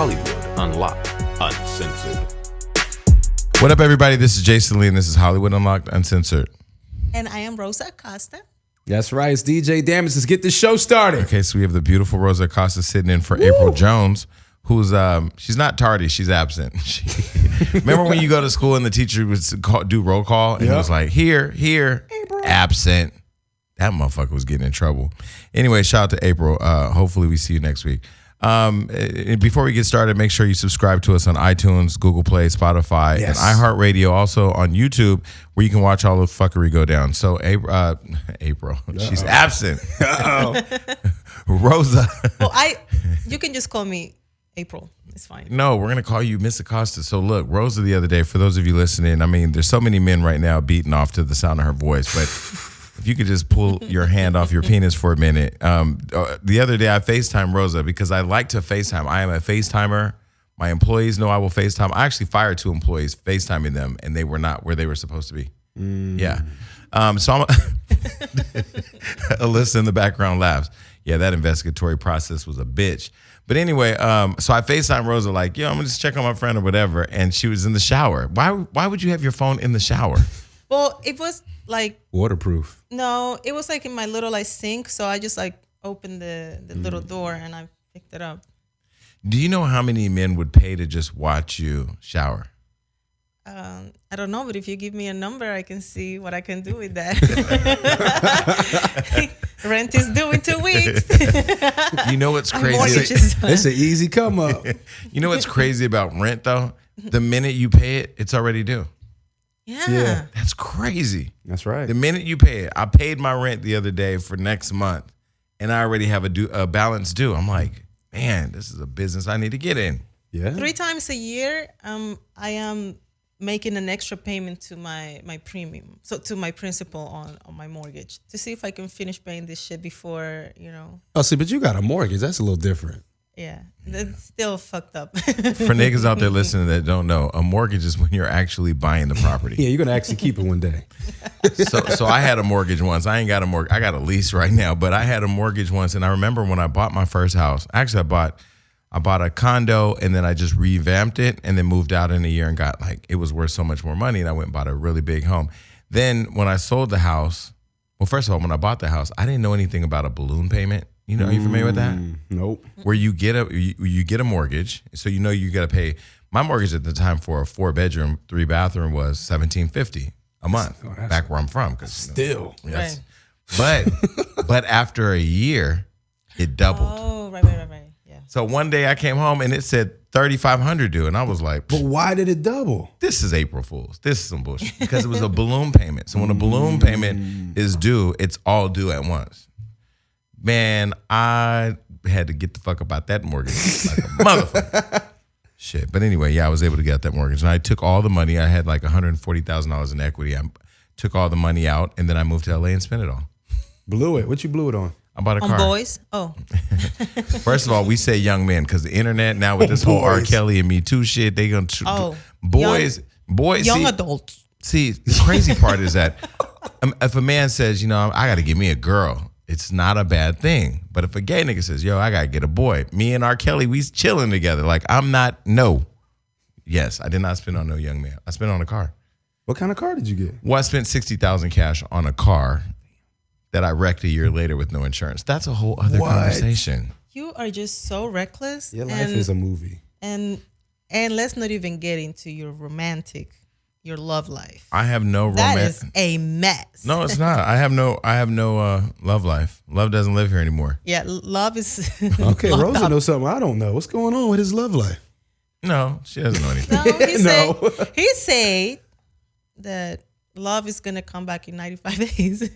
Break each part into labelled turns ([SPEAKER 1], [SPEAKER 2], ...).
[SPEAKER 1] Hollywood Unlocked Uncensored.
[SPEAKER 2] What up, everybody? This is Jason Lee, and this is Hollywood Unlocked Uncensored.
[SPEAKER 3] And I am Rosa Acosta.
[SPEAKER 4] That's right. It's DJ Damage. Let's get this show started.
[SPEAKER 2] Okay, so we have the beautiful Rosa Acosta sitting in for April Jones, who's she's not tardy, she's absent. Remember when you go to school and the teacher would do roll call and it was like, here, absent. That motherfucker was getting in trouble. Anyway, shout out to April. Hopefully we see you next week. Before we get started, make sure you subscribe to us on iTunes, Google Play, Spotify, and iHeartRadio. Also on YouTube, where you can watch all the fuckery go down. So April, she's absent. Rosa.
[SPEAKER 3] Well, you can just call me April. It's fine.
[SPEAKER 2] No, we're gonna call you Miss Acosta. So look, Rosa the other day, for those of you listening, I mean, there's so many men right now beating off to the sound of her voice, but if you could just pull your hand off your penis for a minute. The other day I FaceTime Rosa because I like to FaceTime. I am a FaceTimer. My employees know I will FaceTime. I actually fired 2 employees FaceTiming them, and they were not where they were supposed to be. Yeah. So I'm Alyssa in the background laughs. Yeah, that investigatory process was a bitch. But anyway, so I FaceTime Rosa like, I'm gonna just check on my friend or whatever, and she was in the shower. Why would you have your phone in the shower?
[SPEAKER 3] Well, it was like
[SPEAKER 4] waterproof.
[SPEAKER 3] No, it was like in my little sink, so I just like opened the little door and I picked it up.
[SPEAKER 2] Do you know how many men would pay to just watch you shower?
[SPEAKER 3] I don't know, but if you give me a number, I can see what I can do with that. Rent is due in 2 weeks.
[SPEAKER 2] You know what's crazy?
[SPEAKER 4] It's an easy come up.
[SPEAKER 2] You know what's crazy about rent though? The minute you pay it, it's already due.
[SPEAKER 3] Yeah.
[SPEAKER 2] That's crazy.
[SPEAKER 4] That's right.
[SPEAKER 2] The minute you pay it, I paid my rent the other day for next month, and I already have a balance due. I'm like, man, this is a business I need to get in.
[SPEAKER 4] Yeah.
[SPEAKER 3] 3 times a year, I am making an extra payment to my premium, so to my principal on my mortgage, to see if I can finish paying this shit before,
[SPEAKER 4] Oh, see, but you got a mortgage. That's a little different.
[SPEAKER 3] Yeah, that's still fucked up.
[SPEAKER 2] For niggas out there listening that don't know, a mortgage is when you're actually buying the property.
[SPEAKER 4] Yeah, you're gonna actually keep it one day.
[SPEAKER 2] So I had a mortgage once. I ain't got a mortgage. I got a lease right now, but I had a mortgage once, and I remember when I bought my first house. Actually, I bought a condo, and then I just revamped it, and then moved out in a year and got it was worth so much more money, and I went and bought a really big home. Then when I sold the house, well, first of all, when I bought the house, I didn't know anything about a balloon payment. Are you familiar with that?
[SPEAKER 4] Nope.
[SPEAKER 2] Where you get a mortgage, so you got to pay. My mortgage at the time for a 4-bedroom, 3-bathroom was $1,750 a month. Back where I'm from,
[SPEAKER 4] still.
[SPEAKER 2] Yes. Right. But after a year, it doubled.
[SPEAKER 3] Oh, right. Yeah.
[SPEAKER 2] So one day I came home and it said $3,500 due, and I was like,
[SPEAKER 4] but why did it double?
[SPEAKER 2] This is April Fool's. This is some bullshit because it was a balloon payment. So when a balloon payment is due, it's all due at once. Man, I had to get the fuck about that mortgage like a motherfucker. Shit. But anyway, I was able to get that mortgage. And I took all the money. I had like $140,000 in equity. I took all the money out, and then I moved to LA and spent it all.
[SPEAKER 4] Blew it. What you blew it on?
[SPEAKER 2] I bought a car.
[SPEAKER 3] On boys? Oh.
[SPEAKER 2] First of all, we say young men because the internet now with this whole R. Kelly and Me Too shit, they going to... Boys.
[SPEAKER 3] Young adults.
[SPEAKER 2] See, the crazy part is that if a man says, I got to get me a girl, it's not a bad thing. But if a gay nigga says, I got to get a boy, me and R. Kelly, we chilling together. Like, Yes, I did not spend on no young man. I spent on a car.
[SPEAKER 4] What kind of car did you get?
[SPEAKER 2] Well, I spent $60,000 cash on a car that I wrecked a year later with no insurance. That's a whole other conversation.
[SPEAKER 3] You are just so reckless.
[SPEAKER 4] Your life is a movie.
[SPEAKER 3] And let's not even get into your love life.
[SPEAKER 2] I have no romance.
[SPEAKER 3] That is a mess.
[SPEAKER 2] No, it's not. I have no love life. Love doesn't live here anymore.
[SPEAKER 3] Yeah, love is
[SPEAKER 4] okay. Rosa knows something I don't know. What's going on with his love life?
[SPEAKER 2] No, she doesn't know anything.
[SPEAKER 3] No, he said that love is gonna come back in 95 days.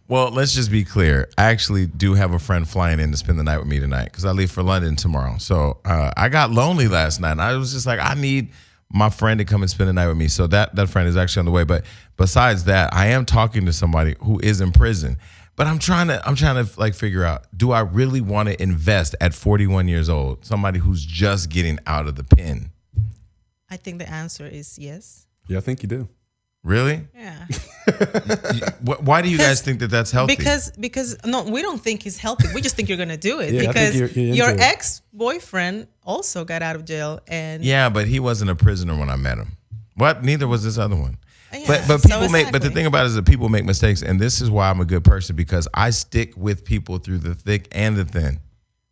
[SPEAKER 2] Well, let's just be clear. I actually do have a friend flying in to spend the night with me tonight because I leave for London tomorrow. So I got lonely last night. And I was just like, I need my friend to come and spend the night with me. So that friend is actually on the way. But besides that, I am talking to somebody who is in prison. But I'm trying to figure out, do I really want to invest at 41 years old, somebody who's just getting out of the pen?
[SPEAKER 3] I think the answer is yes.
[SPEAKER 4] Yeah, I think you do.
[SPEAKER 2] Really?
[SPEAKER 3] Yeah.
[SPEAKER 2] Why do you guys think that that's healthy?
[SPEAKER 3] Because no, we don't think he's healthy. We just think you're gonna do it
[SPEAKER 4] Yeah, I think
[SPEAKER 3] because
[SPEAKER 4] you're
[SPEAKER 3] your
[SPEAKER 4] into it.
[SPEAKER 3] ex-boyfriend also got out of jail and
[SPEAKER 2] Yeah, but he wasn't a prisoner when I met him. What? Neither was this other one.
[SPEAKER 3] Yeah,
[SPEAKER 2] But
[SPEAKER 3] so
[SPEAKER 2] people make. But the
[SPEAKER 3] exactly.
[SPEAKER 2] thing about it is that people make mistakes, and this is why I'm a good person because I stick with people through the thick and the thin.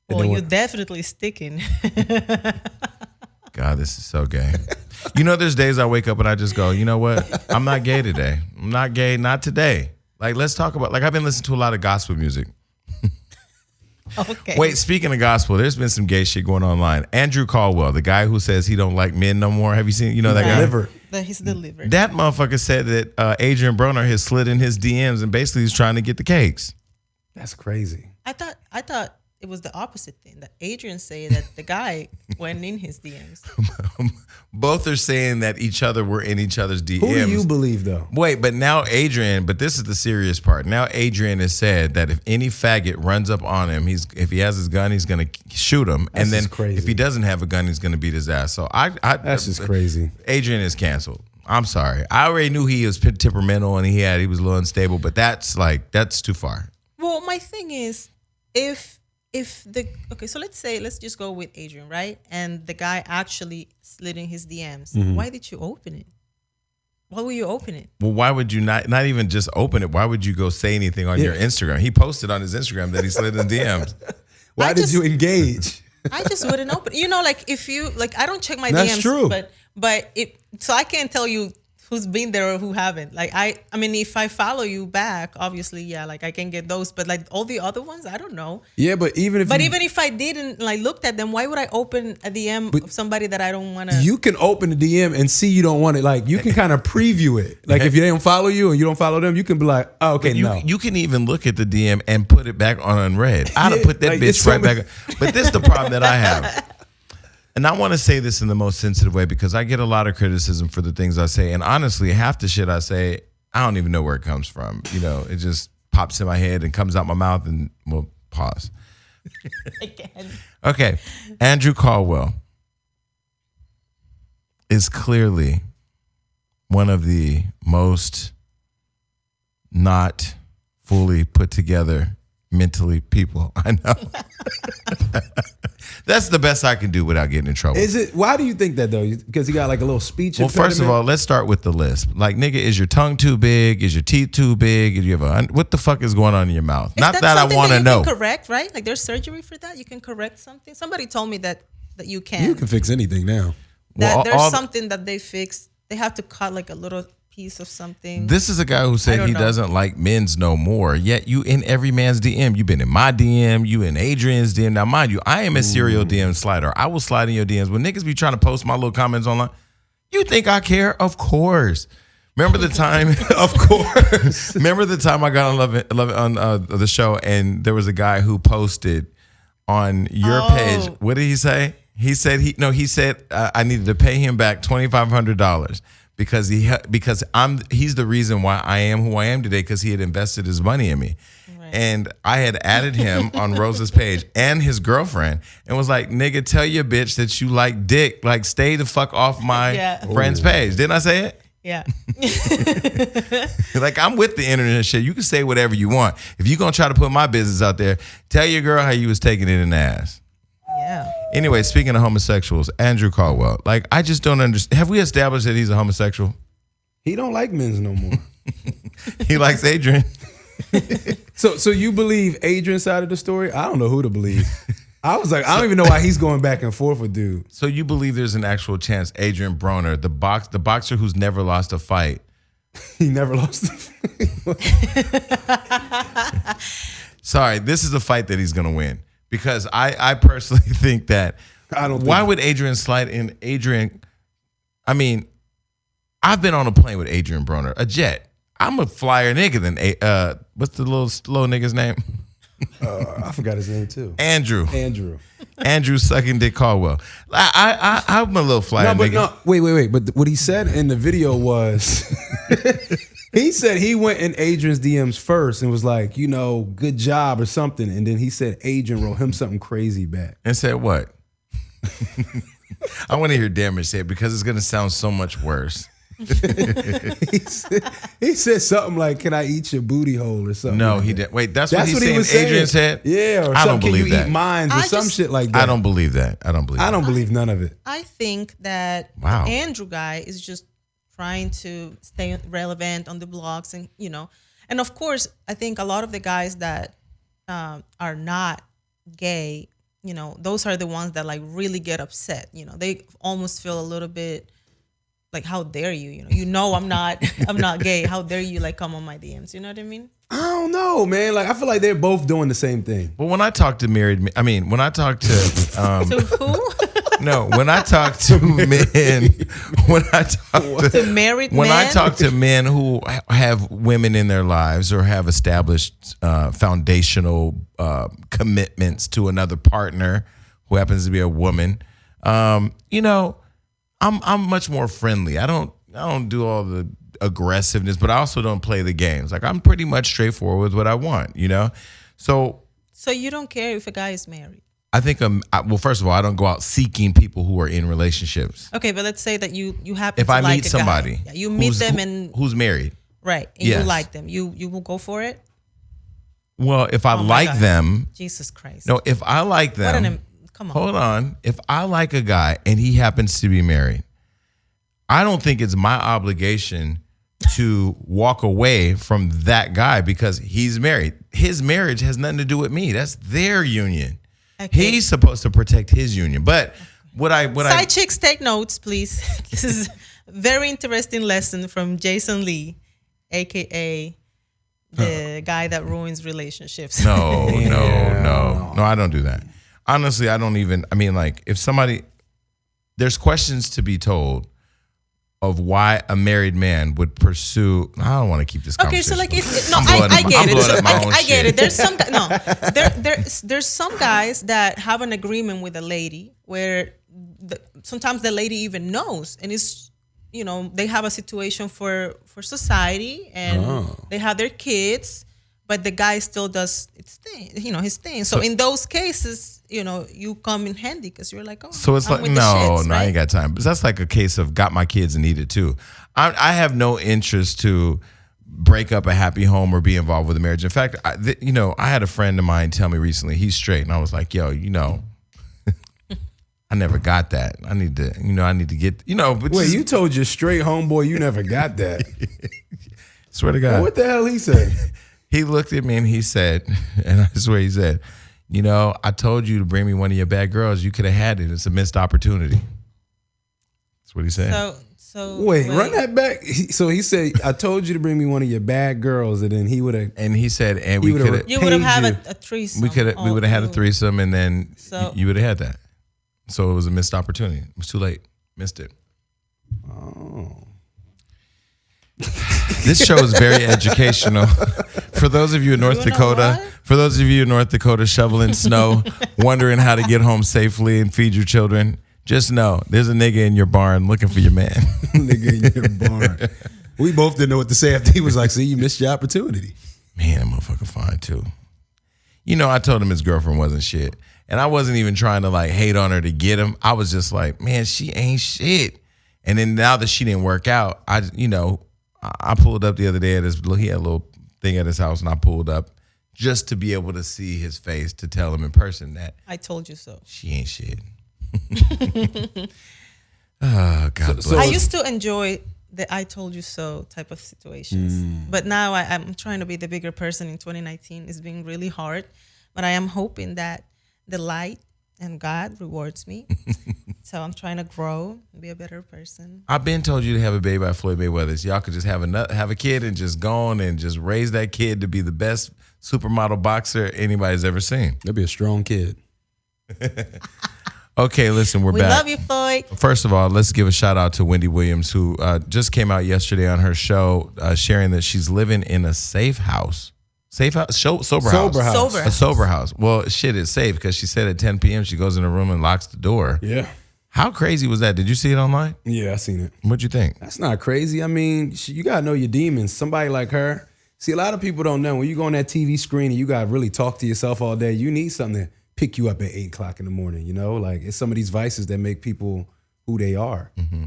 [SPEAKER 3] Well, you're definitely sticking.
[SPEAKER 2] God, this is so gay. You know, there's days I wake up and I just go, you know what? I'm not gay today. I'm not gay, not today. Like, let's talk about, like, I've been listening to a lot of gospel music.
[SPEAKER 3] Okay.
[SPEAKER 2] Wait, speaking of gospel, there's been some gay shit going online. Andrew Caldwell, the guy who says he don't like men no more. Have you seen, you know that guy?
[SPEAKER 4] Delivered.
[SPEAKER 3] That he's delivered.
[SPEAKER 2] That motherfucker said that Adrian Broner has slid in his DMs and basically he's trying to get the cakes.
[SPEAKER 4] That's crazy.
[SPEAKER 3] I thought it was the opposite thing. That Adrian said that the guy went in his DMs.
[SPEAKER 2] Both are saying that each other were in each other's DMs.
[SPEAKER 4] Who do you believe though?
[SPEAKER 2] Wait, but now Adrian, but this is the serious part. Now Adrian has said that if any faggot runs up on him, if he has his gun, he's going to shoot him.
[SPEAKER 4] That's
[SPEAKER 2] and then
[SPEAKER 4] just crazy.
[SPEAKER 2] if he doesn't have a gun, he's going to beat his ass. So
[SPEAKER 4] That's just crazy.
[SPEAKER 2] Adrian is canceled. I'm sorry. I already knew he was temperamental and he was a little unstable, but that's too far.
[SPEAKER 3] Well, my thing is, so let's just go with Adrian, right? And the guy actually slid in his DMs.
[SPEAKER 2] Mm-hmm.
[SPEAKER 3] Why did you open it? Why would you open it?
[SPEAKER 2] Well, why would you not even just open it? Why would you go say anything on your Instagram? He posted on his Instagram that he slid in DMs.
[SPEAKER 4] Why did you engage?
[SPEAKER 3] I just wouldn't open. Like if you I don't check my
[SPEAKER 4] That's
[SPEAKER 3] DMs,
[SPEAKER 4] true.
[SPEAKER 3] but so I can't tell you who's been there or who haven't. Like I mean, if I follow you back, obviously, yeah, like I can get those. But like all the other ones, I don't know.
[SPEAKER 4] Yeah, but even if
[SPEAKER 3] I didn't looked at them, why would I open a DM of somebody that I don't want to?
[SPEAKER 4] you can open the DM and see you don't want it. Like you can kind of preview it. Like if they don't follow you and you don't follow them, you can be like, oh, okay, no.
[SPEAKER 2] You can even look at the DM and put it back on unread. I'd have put that
[SPEAKER 4] like,
[SPEAKER 2] bitch
[SPEAKER 4] it's so
[SPEAKER 2] right back. But this is the problem that I have. And I want to say this in the most sensitive way because I get a lot of criticism for the things I say. And honestly, half the shit I say, I don't even know where it comes from. You know, it just pops in my head and comes out my mouth and we'll pause.
[SPEAKER 3] Again.
[SPEAKER 2] Okay. Andrew Caldwell is clearly one of the most not fully put together mentally people I know. That's the best I can do without getting in trouble.
[SPEAKER 4] Is it? Why do you think that though? Because he got like a little speech.
[SPEAKER 2] Well, first of all, let's start with the lisp. Like, nigga, is your tongue too big? Is your teeth too big? Do you have what the fuck is going on in your mouth?
[SPEAKER 3] Is
[SPEAKER 2] Not that I
[SPEAKER 3] something
[SPEAKER 2] want to
[SPEAKER 3] you
[SPEAKER 2] know.
[SPEAKER 3] Can correct, right? Like there's surgery for that. You can correct something. Somebody told me that you can.
[SPEAKER 4] you can fix anything now.
[SPEAKER 3] That
[SPEAKER 2] Well,
[SPEAKER 3] there's something that they fixed. They have to cut like a little piece of something.
[SPEAKER 2] This is a guy who
[SPEAKER 3] I
[SPEAKER 2] said
[SPEAKER 3] don't
[SPEAKER 2] he
[SPEAKER 3] know.
[SPEAKER 2] doesn't like men's no more. Yet you in every man's DM. You've been in my DM. You in Adrian's DM. Now, mind you, I am a serial DM slider. I will slide in your DMs. When niggas be trying to post my little comments online, you think I care? Of course. Remember the time? Of course. Remember the time I got on Love It on the show and there was a guy who posted on your page. What did he say? He said I needed to pay him back $2,500 because he's the reason why I am who I am today because he had invested his money in me. Right. And I had added him on Rosa's page and his girlfriend and was like, nigga, tell your bitch that you like dick. Like, stay the fuck off my friend's page. Didn't I say it?
[SPEAKER 3] Yeah.
[SPEAKER 2] Like, I'm with the internet and shit. You can say whatever you want. If you're going to try to put my business out there, tell your girl how you was taking it in the ass.
[SPEAKER 3] Yeah.
[SPEAKER 2] Anyway, speaking of homosexuals, Andrew Caldwell, like, I just don't understand. Have we established that he's a homosexual?
[SPEAKER 4] He don't like men's no more.
[SPEAKER 2] He likes Adrian.
[SPEAKER 4] So you believe Adrian's side of the story? I don't know who to believe. I was like, I don't even know why he's going back and forth with dude.
[SPEAKER 2] So you believe there's an actual chance Adrian Broner, the boxer who's never lost a fight.
[SPEAKER 4] He never lost the fight.
[SPEAKER 2] Sorry, this is a fight that he's going to win. Because I personally think that why would Adrian slide in Adrian? I mean, I've been on a plane with Adrian Broner, a jet. I'm a flyer nigga than what's the little slow nigga's name?
[SPEAKER 4] I forgot his name too.
[SPEAKER 2] Andrew
[SPEAKER 4] Andrew
[SPEAKER 2] sucking dick Caldwell. I'm a little flyer nigga.
[SPEAKER 4] No, wait. But what he said in the video was he said he went in Adrian's DMs first and was like, you know, good job or something. And then he said Adrian wrote him something crazy back.
[SPEAKER 2] And said what? I want to hear Damage say it because it's going to sound so much worse.
[SPEAKER 4] he said something like, "Can I eat your booty hole?" or something.
[SPEAKER 2] No,
[SPEAKER 4] like
[SPEAKER 2] he
[SPEAKER 4] that.
[SPEAKER 2] didn't. Wait, that's
[SPEAKER 4] That's
[SPEAKER 2] what
[SPEAKER 4] what he
[SPEAKER 2] he's
[SPEAKER 4] was
[SPEAKER 2] saying. Adrian
[SPEAKER 4] saying.
[SPEAKER 2] said.
[SPEAKER 4] Yeah, or
[SPEAKER 2] I don't
[SPEAKER 4] something. Can
[SPEAKER 2] believe
[SPEAKER 4] you
[SPEAKER 2] that.
[SPEAKER 4] eat mines or some shit like that?
[SPEAKER 2] I don't believe that. I don't believe.
[SPEAKER 4] I don't believe none of it.
[SPEAKER 3] I think that
[SPEAKER 2] Wow.
[SPEAKER 3] the Andrew guy is just trying to stay relevant on the blogs, and and of course, I think a lot of the guys that are not gay, those are the ones that like really get upset. They almost feel a little bit like, how dare you? I'm not gay. How dare you like come on my DMs? You know what I mean?
[SPEAKER 4] I don't know, man. Like I feel like they're both doing the same thing.
[SPEAKER 2] But when I talk to when I talk to
[SPEAKER 3] To who?
[SPEAKER 2] no, when I talk to men, when I talk
[SPEAKER 3] To married
[SPEAKER 2] when
[SPEAKER 3] men?
[SPEAKER 2] I talk to men who have women in their lives or have established foundational commitments to another partner who happens to be a woman, I'm much more friendly. I don't do all the aggressiveness, but I also don't play the games. Like I'm pretty much straightforward with what I want, So
[SPEAKER 3] you don't care if a guy is married?
[SPEAKER 2] I think well, first of all, I don't go out seeking people who are in relationships.
[SPEAKER 3] Okay, but let's say that you happen
[SPEAKER 2] If
[SPEAKER 3] to
[SPEAKER 2] I
[SPEAKER 3] like
[SPEAKER 2] meet
[SPEAKER 3] a
[SPEAKER 2] somebody,
[SPEAKER 3] guy. Yeah, you meet them and
[SPEAKER 2] who's married,
[SPEAKER 3] right, and
[SPEAKER 2] Yes.
[SPEAKER 3] you like them, you will go for it.
[SPEAKER 2] well, if I
[SPEAKER 3] Oh my
[SPEAKER 2] like
[SPEAKER 3] God.
[SPEAKER 2] them,
[SPEAKER 3] Jesus Christ!
[SPEAKER 2] no, if I like
[SPEAKER 3] What
[SPEAKER 2] them,
[SPEAKER 3] come on.
[SPEAKER 2] hold on. If I like a guy and he happens to be married, I don't think it's my obligation to walk away from that guy because he's married. His marriage has nothing to do with me. That's their union.
[SPEAKER 3] Okay.
[SPEAKER 2] He's supposed to protect his union. But
[SPEAKER 3] Side chicks, take notes, please. This is a very interesting lesson from Jason Lee, aka the guy that ruins relationships.
[SPEAKER 2] No, I don't do that. Honestly, I don't even, if somebody, there's questions to be told of why a married man would pursue, I don't want to keep this
[SPEAKER 3] Okay,
[SPEAKER 2] conversation.
[SPEAKER 3] so like
[SPEAKER 2] I'm blowing up my own
[SPEAKER 3] I get
[SPEAKER 2] shit.
[SPEAKER 3] it. There's some guys that have an agreement with a lady where sometimes the lady even knows, and it's they have a situation for society, and they have their kids, but the guy still does his thing. So in those cases, you come in handy because you're like, oh,
[SPEAKER 2] So it's
[SPEAKER 3] I'm
[SPEAKER 2] like,
[SPEAKER 3] with the shits,
[SPEAKER 2] I
[SPEAKER 3] right?
[SPEAKER 2] ain't got time. But that's like a case of got my kids and need it too. I have no interest to break up a happy home or be involved with a marriage. In fact, I had a friend of mine tell me recently he's straight, and I was like, yo, I never got that. I need to get, but
[SPEAKER 4] Wait, you told your straight homeboy you never got that?
[SPEAKER 2] swear to God.
[SPEAKER 4] What the hell he say?
[SPEAKER 2] He looked at me and he said, and I swear he said, I told you to bring me one of your bad girls. You could have had it. It's a missed opportunity. That's what he said.
[SPEAKER 3] So
[SPEAKER 4] Wait, run that back. So he said, I told you to bring me one of your bad girls, and then he would have.
[SPEAKER 2] And he said, and
[SPEAKER 4] He
[SPEAKER 2] we
[SPEAKER 4] would've
[SPEAKER 2] could have,
[SPEAKER 3] you would have
[SPEAKER 4] paid
[SPEAKER 3] had
[SPEAKER 4] you.
[SPEAKER 3] a threesome.
[SPEAKER 2] we would have had a threesome, and then
[SPEAKER 3] So-
[SPEAKER 2] you would have had that. So it was a missed opportunity. It was too late. Missed it.
[SPEAKER 4] Oh.
[SPEAKER 2] This show is very educational. For those of you in North
[SPEAKER 3] You know
[SPEAKER 2] Dakota,
[SPEAKER 3] what?
[SPEAKER 2] shoveling snow, wondering how to get home safely and feed your children, just know there's a nigga in your barn looking for your man.
[SPEAKER 4] Nigga in your barn. We both didn't know what to say after he was like, see, you missed your opportunity.
[SPEAKER 2] Man, that motherfucker fine too. I told him his girlfriend wasn't shit. And I wasn't even trying to like hate on her to get him. I was just like, man, she ain't shit. And then now that she didn't work out, I pulled up the other day he had a little thing at his house, and I pulled up just to be able to see his face to tell him in person that
[SPEAKER 3] I told you so.
[SPEAKER 2] she ain't shit. Oh, God bless.
[SPEAKER 3] I used to enjoy the "I told you so" type of situations, but now I'm trying to be the bigger person in 2019. It's been really hard, but I am hoping that the light and God rewards me. So I'm trying to grow and be a better person.
[SPEAKER 2] I've been told you to have a baby by Floyd Mayweather. So y'all could just have a kid and just go on and just raise that kid to be the best supermodel boxer anybody's ever seen.
[SPEAKER 4] That'd be a strong kid.
[SPEAKER 2] Okay, listen, we
[SPEAKER 3] We
[SPEAKER 2] back.
[SPEAKER 3] love you, Floyd.
[SPEAKER 2] First of all, let's give a shout out to Wendy Williams, who just came out yesterday on her show sharing that she's living in a sober house.
[SPEAKER 4] Sober house.
[SPEAKER 3] Sober.
[SPEAKER 2] A sober house. Well, shit is safe because she said at 10 p.m. she goes in her room and locks the door.
[SPEAKER 4] Yeah.
[SPEAKER 2] How crazy was that? Did you see it online?
[SPEAKER 4] Yeah, I seen it.
[SPEAKER 2] What'd you think?
[SPEAKER 4] That's not crazy. I mean, you got to know your demons. Somebody like her. See, a lot of people don't know. When you go on that TV screen and you got to really talk to yourself all day, you need something to pick you up at 8 o'clock in the morning, Like, it's some of these vices that make people who they are.
[SPEAKER 2] Mm-hmm.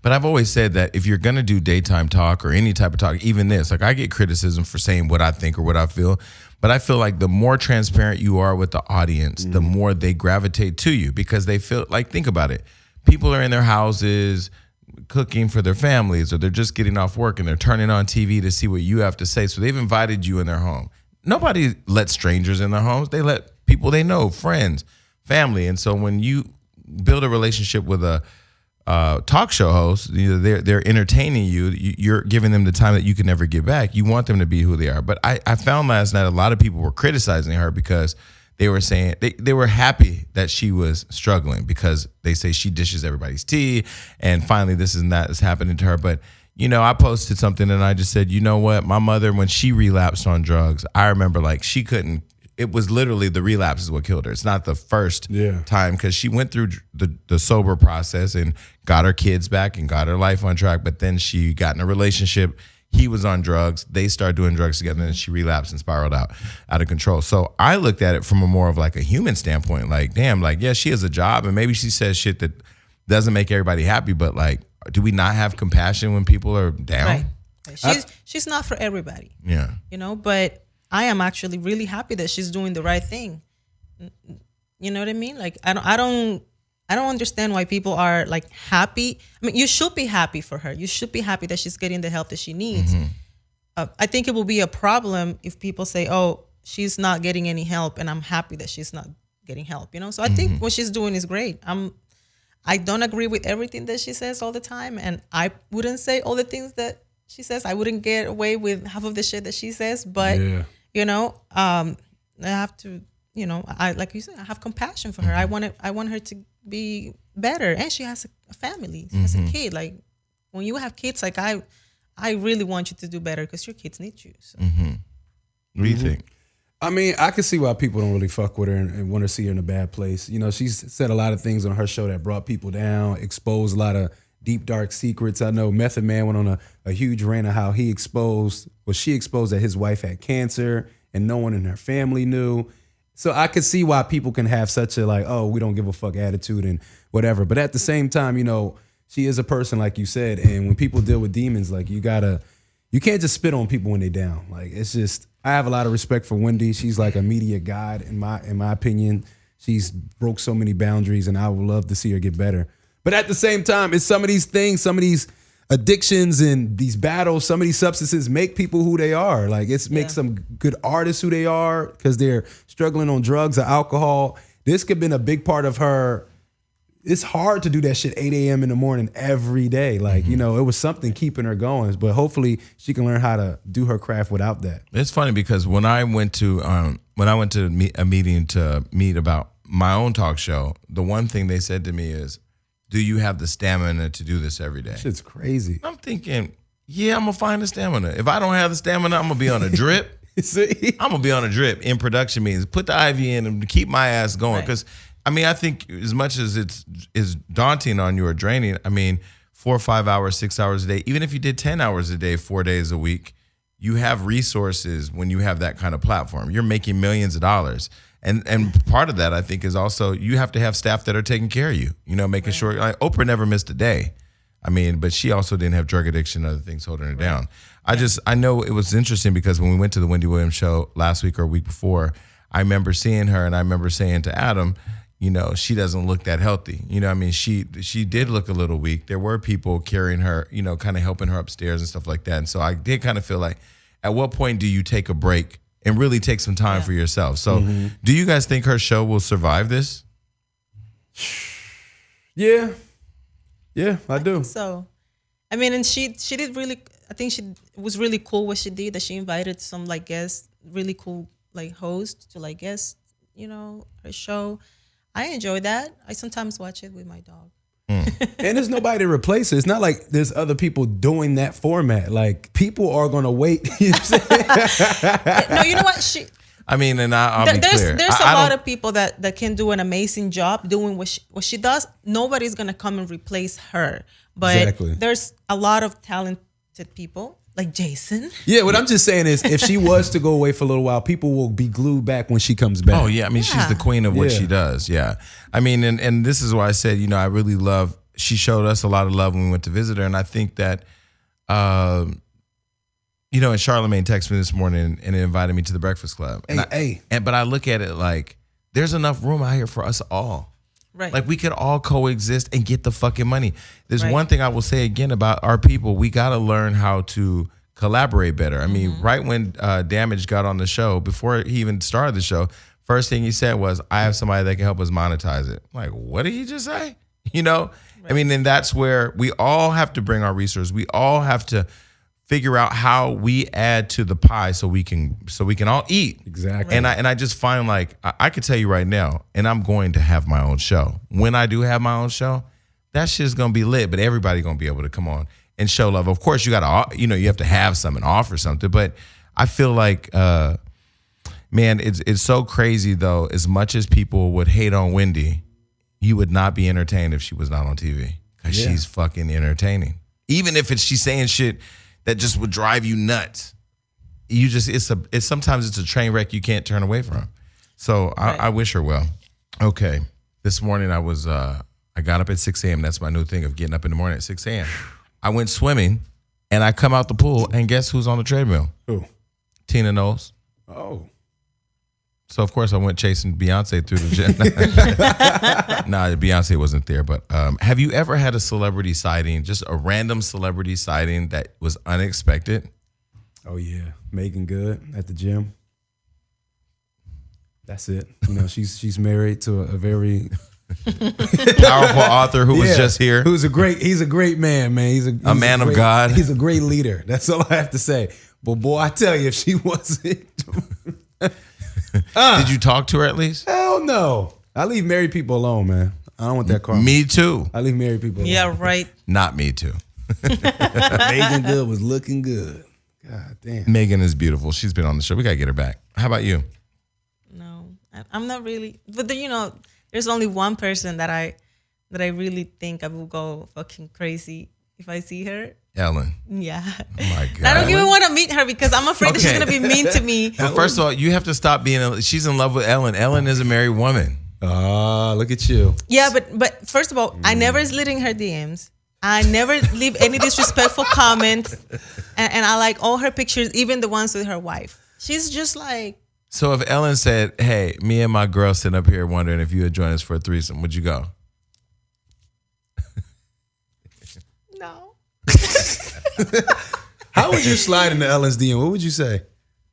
[SPEAKER 2] But I've always said that if you're going to do daytime talk or any type of talk, even this, like I get criticism for saying what I think or what I feel, but I feel like the more transparent you are with the audience, the more they gravitate to you because they feel like, think about it. People are in their houses cooking for their families, or they're just getting off work and they're turning on TV to see what you have to say. So they've invited you in their home. Nobody lets strangers in their homes. They let people they know, friends, family. And so when you build a relationship with a talk show host, they're entertaining you. You're giving them the time that you can never get back. You want them to be who they are. But I found last night a lot of people were criticizing her because they were saying they were happy that she was struggling because they say she dishes everybody's tea and finally this and that is happening to her. But, you know, I posted something and I just said, you know what? My mother, when she relapsed on drugs, I remember like she couldn't. It was literally the relapse is what killed her. It's not the first time because she went through the sober process and got her kids back and got her life on track. But then she got in a relationship. He was on drugs. They started doing drugs together and then she relapsed and spiraled out of control. So I looked at it from a more of like a human standpoint. Like, damn, like, yeah, she has a job and maybe she says shit that doesn't make everybody happy. But like, do we not have compassion when people are down?
[SPEAKER 3] Right. She's not for everybody.
[SPEAKER 2] Yeah.
[SPEAKER 3] You know, but I am actually really happy that she's doing the right thing. You know what I mean? Like I don't understand why people are like happy. I mean, you should be happy for her. You should be happy that she's getting the help that she needs. I think it will be a problem if people say, "Oh, she's not getting any help," and I'm happy that she's not getting help. You know, so I think what she's doing is great. I don't agree with everything that she says all the time, and I wouldn't say all the things that she says. I wouldn't get away with half of the shit that she says, but. Yeah. You know, I have to, you know, I like you said, I have compassion for her. I want her to be better, and she has a family, she has a kid. Like when you have kids, like I really want you to do better because your kids need you. So.
[SPEAKER 2] What do you think?
[SPEAKER 4] I mean, I can see why people don't really fuck with her and want to see her in a bad place. You know, she's said a lot of things on her show that brought people down, exposed a lot of deep, dark secrets. I know Method Man went on a huge rant of how she exposed that his wife had cancer and no one in her family knew. So I could see why people can have such a like, oh, we don't give a fuck attitude and whatever. But at the same time, you know, she is a person like you said. And when people deal with demons, like you can't just spit on people when they're down. Like it's just, I have a lot of respect for Wendy. She's like a media god in my opinion. She's broke so many boundaries and I would love to see her get better. But at the same time, it's some of these things, some of these addictions and these battles, some of these substances make people who they are. Like it makes some good artists who they are because they're struggling on drugs or alcohol. This could have been a big part of her. It's hard to do that shit 8 a.m. in the morning every day. Like, you know, it was something keeping her going. But hopefully she can learn how to do her craft without that.
[SPEAKER 2] It's funny because when I went to a meeting to meet about my own talk show, the one thing they said to me is, do you have the stamina to do this every day?
[SPEAKER 4] Shit's crazy.
[SPEAKER 2] I'm thinking, yeah, I'm going to find the stamina. If I don't have the stamina, I'm going to be on a drip.
[SPEAKER 4] See?
[SPEAKER 2] I'm going to be on a drip in production meetings. Put the IV in and keep my ass going. Because, I mean, I think as much as it's daunting on you or draining, I mean, 4 or 5 hours, 6 hours a day, even if you did 10 hours a day, 4 days a week, you have resources when you have that kind of platform. You're making millions of dollars. And part of that, I think, is also you have to have staff that are taking care of you, you know, making sure, like Oprah never missed a day. I mean, but she also didn't have drug addiction and other things holding her down. I know it was interesting because when we went to the Wendy Williams show last week or a week before, I remember seeing her and I remember saying to Adam, you know, she doesn't look that healthy. You know, I mean, she did look a little weak. There were people carrying her, you know, kind of helping her upstairs and stuff like that. And so I did kind of feel like, at what point do you take a break and really take some time for yourself? So do you guys think her show will survive this?
[SPEAKER 4] Yeah, I do.
[SPEAKER 3] Think so, I mean, and she did really, I think it was really cool what she did, that she invited some like guests, really cool like hosts to like guest, you know, her show. I enjoy that. I sometimes watch it with my dog.
[SPEAKER 4] And there's nobody to replace it. It's not like there's other people doing that format. Like people are gonna wait. You know what I'm saying?
[SPEAKER 3] No, you know what?
[SPEAKER 2] I mean, and I'll be clear.
[SPEAKER 3] There's a lot of people that can do an amazing job doing what she does. Nobody's gonna come and replace her. But there's a lot of talented people like Jason.
[SPEAKER 4] Yeah, what I'm just saying is if she was to go away for a little while, people will be glued back when she comes back.
[SPEAKER 2] Oh, yeah. I mean, she's the queen of what she does. Yeah. I mean, and this is why I said, you know, I really love she showed us a lot of love when we went to visit her. And I think that, and Charlamagne texted me this morning and invited me to the Breakfast Club. But I look at it like there's enough room out here for us all.
[SPEAKER 3] Right.
[SPEAKER 2] Like we could all coexist and get the fucking money. There's one thing I will say again about our people. We got to learn how to collaborate better. I mean, right when Damage got on the show, before he even started the show, first thing he said was, I have somebody that can help us monetize it. I'm like, what did he just say? Right. I mean, and that's where we all have to bring our resources. We all have to figure out how we add to the pie so we can all eat.
[SPEAKER 4] Exactly.
[SPEAKER 2] And I just find like I could tell you right now, and I'm going to have my own show. When I do have my own show, that shit's gonna be lit, but everybody gonna be able to come on and show love. Of course, you gotta, you have to have something, offer something. But I feel like, man, it's so crazy though. As much as people would hate on Wendy, you would not be entertained if she was not on TV because she's fucking entertaining. Even if she's saying shit that just would drive you nuts. Sometimes it's a train wreck you can't turn away from. So I wish her well. Okay. This morning I got up at 6 a.m. That's my new thing of getting up in the morning at 6 a.m. I went swimming and I come out the pool and guess who's on the treadmill?
[SPEAKER 4] Who?
[SPEAKER 2] Tina Knowles.
[SPEAKER 4] Oh.
[SPEAKER 2] So of course I went chasing Beyonce through the gym. Nah, Beyonce wasn't there. But have you ever had a celebrity sighting, just a random celebrity sighting that was unexpected?
[SPEAKER 4] Oh yeah, Megan Good at the gym. That's it. She's married to a very
[SPEAKER 2] powerful author who was just here.
[SPEAKER 4] He's a great man, man. He's
[SPEAKER 2] a man of God.
[SPEAKER 4] He's a great leader. That's all I have to say. But boy, I tell you, if she wasn't.
[SPEAKER 2] Did you talk to her at least?
[SPEAKER 4] Hell no. I leave married people alone, man. I don't want that karma.
[SPEAKER 2] Me too.
[SPEAKER 4] I leave married people alone.
[SPEAKER 3] Yeah, right.
[SPEAKER 2] Not me too.
[SPEAKER 4] Megan Good was looking good. God damn.
[SPEAKER 2] Megan is beautiful. She's been on the show. We got to get her back. How about you?
[SPEAKER 3] No, I'm not really. But there's only one person that I really think I will go fucking crazy if I see her.
[SPEAKER 2] Ellen.
[SPEAKER 3] Yeah.
[SPEAKER 2] Oh my God.
[SPEAKER 3] I don't even want to meet her because I'm afraid that she's going to be mean to me.
[SPEAKER 2] Well, first of all, you have to stop being, she's in love with Ellen. Ellen is a married woman.
[SPEAKER 4] Ah, look at you.
[SPEAKER 3] Yeah, but first of all, I never slid in her DMs. I never leave any disrespectful comments. And I like all her pictures, even the ones with her wife. She's just like.
[SPEAKER 2] So if Ellen said, hey, me and my girl sitting up here wondering if you would join us for a threesome, would you go?
[SPEAKER 3] No.
[SPEAKER 4] How would you slide into Ellen's DM? What would you say?